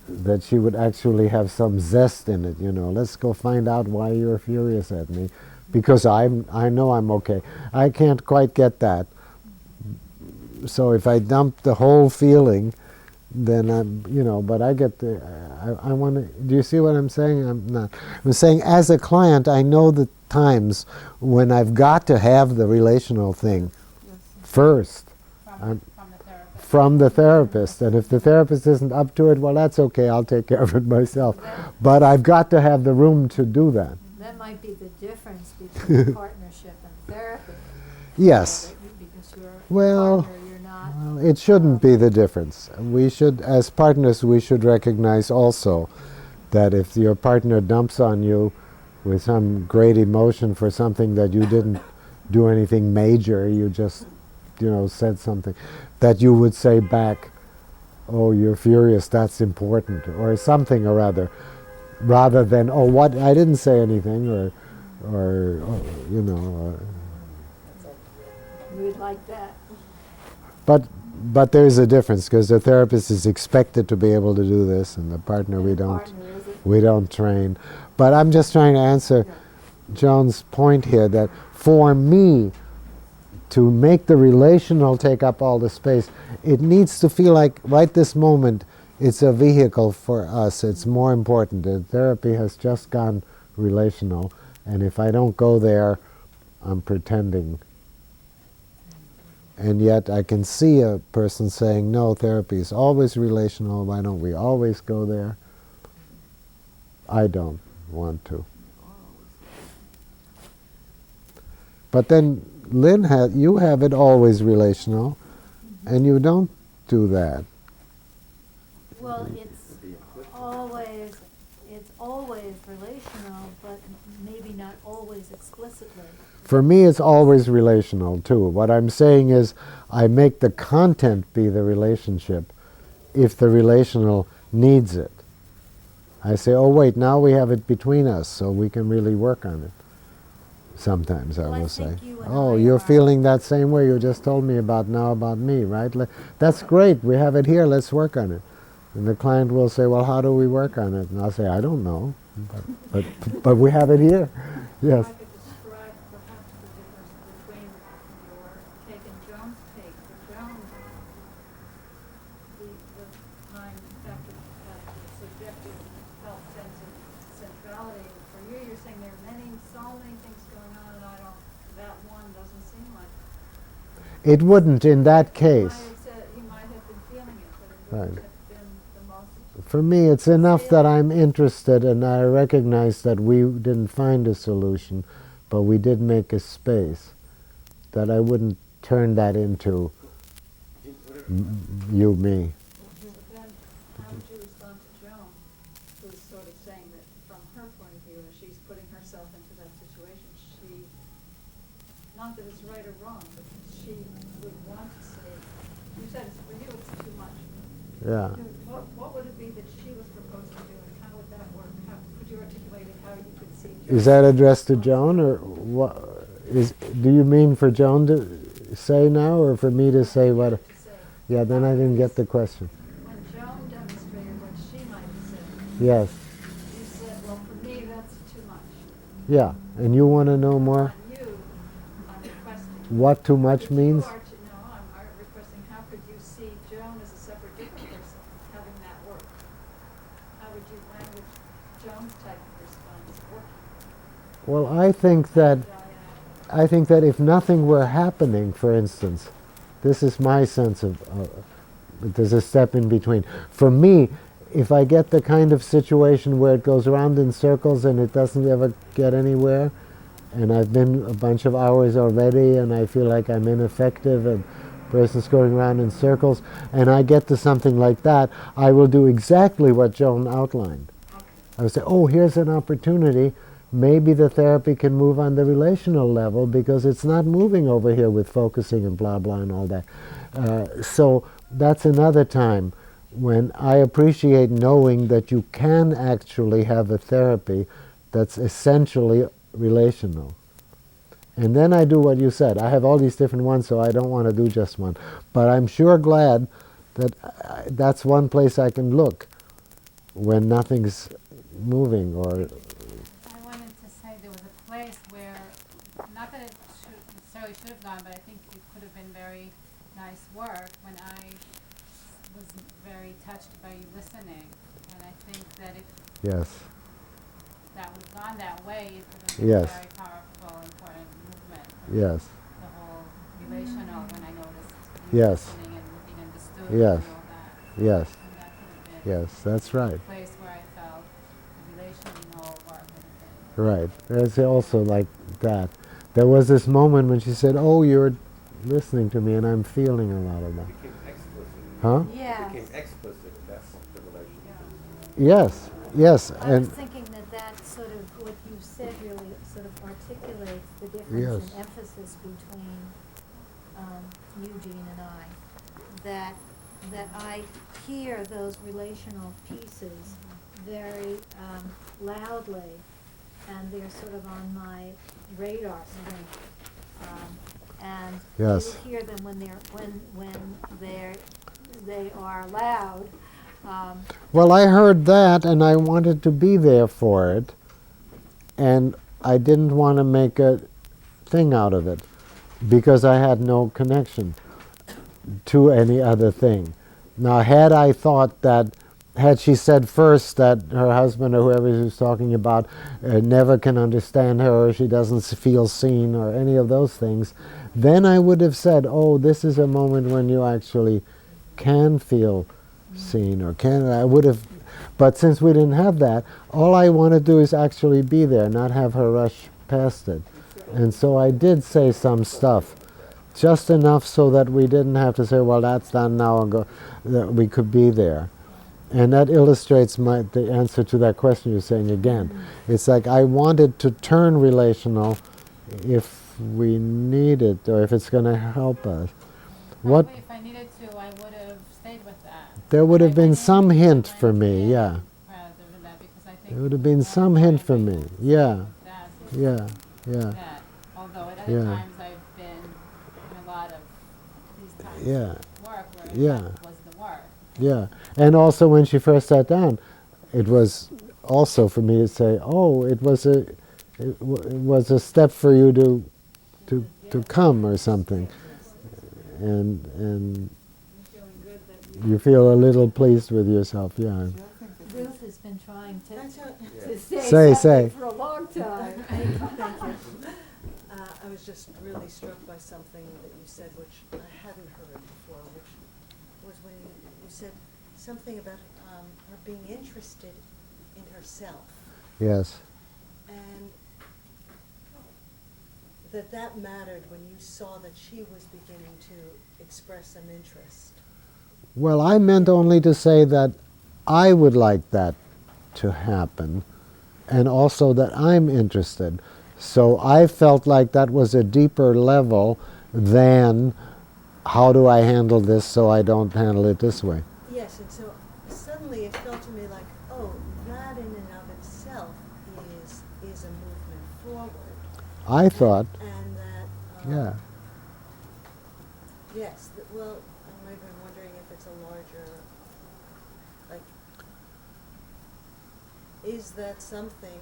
that she would actually have some zest in it, you know. Let's go find out why you're furious at me, because I know I'm okay. I can't quite get that. So if I dump the whole feeling, then I'm, you know, but I get the, I want to, do you see what I'm saying? I'm saying as a client, I know the times when I've got to have the relational thing first. From the therapist, and if the therapist isn't up to it, well, that's okay, I'll take care of it myself. But I've got to have the room to do that. That might be the difference between partnership and therapy. Yes. Because your Well, partner, you're not. well, it shouldn't be the difference. We should, as partners, we should recognize also that if your partner dumps on you with some great emotion for something that you didn't do anything major, you just, said something, that you would say back, "Oh, you're furious, that's important," or something or other, rather than, "Oh, what, I didn't say anything," or We'd like that. But there is a difference, because the therapist is expected to be able to do this, and the partner we don't train. But I'm just trying to answer Joan's point here, that for me to make the relational take up all the space, it needs to feel like right this moment it's a vehicle for us. It's more important. The therapy has just gone relational, and if I don't go there, I'm pretending. And yet I can see a person saying, "No, therapy is always relational. Why don't we always go there?" I don't want to. But then, Lynn, you have it always relational, and you don't do that. Well, it's always relational, but maybe not always explicitly. For me, it's always relational, too. What I'm saying is I make the content be the relationship if the relational needs it. I say, "Oh, wait, now we have it between us, so we can really work on it." Sometimes I will say, "Oh, you're feeling that same way you just told me about me, right? That's great, we have it here, let's work on it." And the client will say, "Well, how do we work on it?" And I'll say, "I don't know, but we have it here." Yes. If I could describe perhaps the difference between your take and Joan's take. For Joan, the time factor has the subjective health sense of centrality. For you, you're saying there are so many things going on, and that one doesn't seem like. It wouldn't in that case. He might have been feeling it, but it Right. wouldn't have been the most. For me, it's enough that I'm interested and I recognize that we didn't find a solution, but we did make a space, that I wouldn't turn that into you, me. So then, how would you respond to Joan, who's sort of saying that from her point of view, as she's putting herself into that situation, not that it's right or wrong, but she would want to say, you said for you it's too much. Yeah. What would it be that she was proposing to do, and how would that work? How could you articulate it, how you could see Joan? Is that addressed to Joan, or what? Do you mean for Joan to say now, or for me to say what? Yeah, then I didn't get the question. When Joan demonstrated what she might have said, Yes. you said, well, for me, that's too much. Yeah, and you want to know more? I'm requesting. What too much means? I'm requesting, how could you see Joan as a separate, different person having that work? How would you language Joan's type of response working? Well, I think that if nothing were happening, for instance, this is my sense of, there's a step in between. For me, if I get the kind of situation where it goes around in circles and it doesn't ever get anywhere, and I've been a bunch of hours already and I feel like I'm ineffective and the person's going around in circles, and I get to something like that, I will do exactly what Joan outlined. I would say, "Oh, here's an opportunity. Maybe the therapy can move on the relational level because it's not moving over here with focusing and blah, blah, and all that." So that's another time when I appreciate knowing that you can actually have a therapy that's essentially relational. And then I do what you said. I have all these different ones, so I don't want to do just one. But I'm sure glad that that's one place I can look when nothing's moving or... I wanted to say there was a place where, not that it necessarily should have gone, but I think it could have been very nice work when I was very touched by you listening. And I think that if Yes. that would have gone that way, it could have been Yes. a very powerful, important movement. Yes. The whole relational, when I noticed you Yes. listening and being understood Yes. and all that. Yes. And that could have been Yes, that's right. a place where I felt relational work would have been. Right. There's also like that. There was this moment when she said, "Oh, you're listening to me, and I'm feeling a lot of that. Became explicit. Huh? Yes. Became explicit, that's the relationship. Yes, yes, I was and thinking that sort of what you said really sort of articulates the difference Yes. in emphasis between Eugene and I. That I hear those relational pieces very loudly, and they're sort of on my radar screen. And Yes. you hear them when they are loud. well, I heard that, and I wanted to be there for it, and I didn't want to make a thing out of it because I had no connection to any other thing. Now, had I thought that, had she said first that her husband or whoever she was talking about never can understand her, or she doesn't feel seen, or any of those things, then I would have said, oh, this is a moment when you actually can feel seen, or can, I would have, but since we didn't have that, all I want to do is actually be there, not have her rush past it. And so I did say some stuff, just enough so that we didn't have to say, well, that's done now, and go, that we could be there. And that illustrates the answer to that question you're saying again. It's like I wanted to turn relational if we need it, or if it's going to help us. What Probably if I needed to, I would have stayed with that. there would have I been needed some to hint find for me, it yeah. rather than that, because I think There would have been more some hint for important me, yeah, that is yeah, yeah, that. Although at other Yeah. times I've been in a lot of these times yeah, work where Yeah. that was the work. yeah. And also when she first sat down, it was also for me to say, oh, it was a step for you to come or something, and you feel a little pleased with yourself, yeah. Ruth has been trying to Say, say. for a long time. Thank you. I was just really struck by something that you said, which I hadn't heard before, which was when you said something about her being interested in herself, Yes. and that mattered when you saw that she was beginning to express some interest. Well, I meant only to say that I would like that to happen, and also that I'm interested. So I felt like that was a deeper level than how do I handle this so I don't handle it this way. Yes, and so suddenly it felt to me like, oh, that in and of itself is a movement forward. I thought, And that, yeah. yes, well, I'm even wondering if it's a larger, like, is that something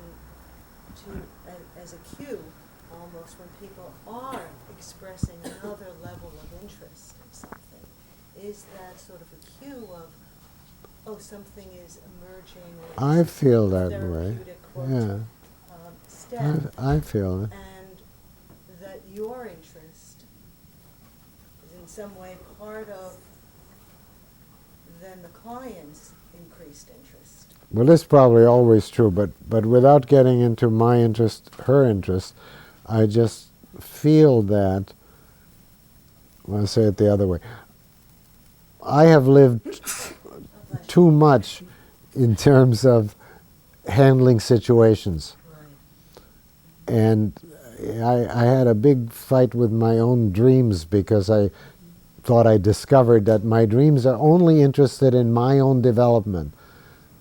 as a cue, almost, when people are expressing another level of interest in something? Is that sort of a cue of, oh, something is emerging, or I feel that way. therapeutic, quote, Yeah. step, I feel it. and that your interest is in some way part of then the client's increased interest. Well, this is probably always true, but without getting into my interest, her interest, I just feel that, well, I'll say it the other way. I have lived too much in terms of handling situations. And I had a big fight with my own dreams because I thought I discovered that my dreams are only interested in my own development.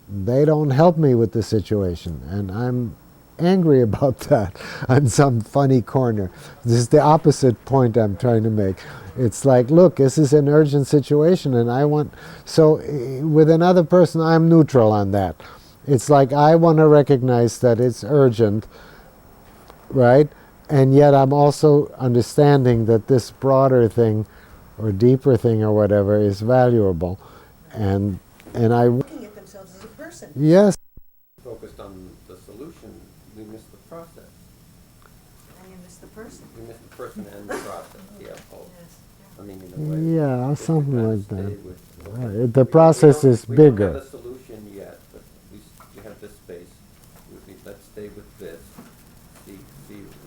They don't help me with the situation, and I'm angry about that on some funny corner. This is the opposite point I'm trying to make. It's like, look, this is an urgent situation, and I want... So with another person, I'm neutral on that. It's like I want to recognize that it's urgent, right? And yet I'm also understanding that this broader thing or deeper thing or whatever is valuable. And I... Looking at themselves as a person. Yes. Focused on the solution, we miss the process. And you miss the person. We miss the person and the process, yeah, both. Yes. I mean, in a way. Yeah, we something kinda like stay that. with, Right, the process is we don't bigger. have a solution yet, but we have this space. Let's stay with this, see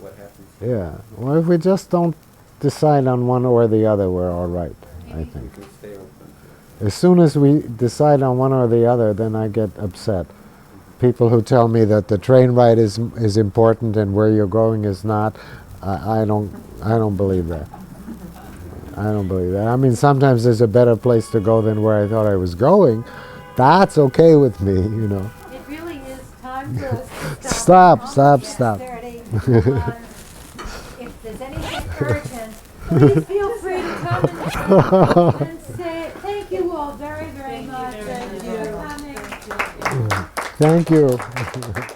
what happens. Yeah. Well, if we just don't decide on one or the other, we're all right, I think. You can stay open. As soon as we decide on one or the other, then I get upset. People who tell me that the train ride is important and where you're going is not, I don't believe that. I don't believe that. I mean, sometimes there's a better place to go than where I thought I was going. That's okay with me, you know. It really is time for us to Stop, stop. stop, stop. If there's anything urgent, please feel free to come and say, thank you all very, very much. Thank you. for coming. Thank you.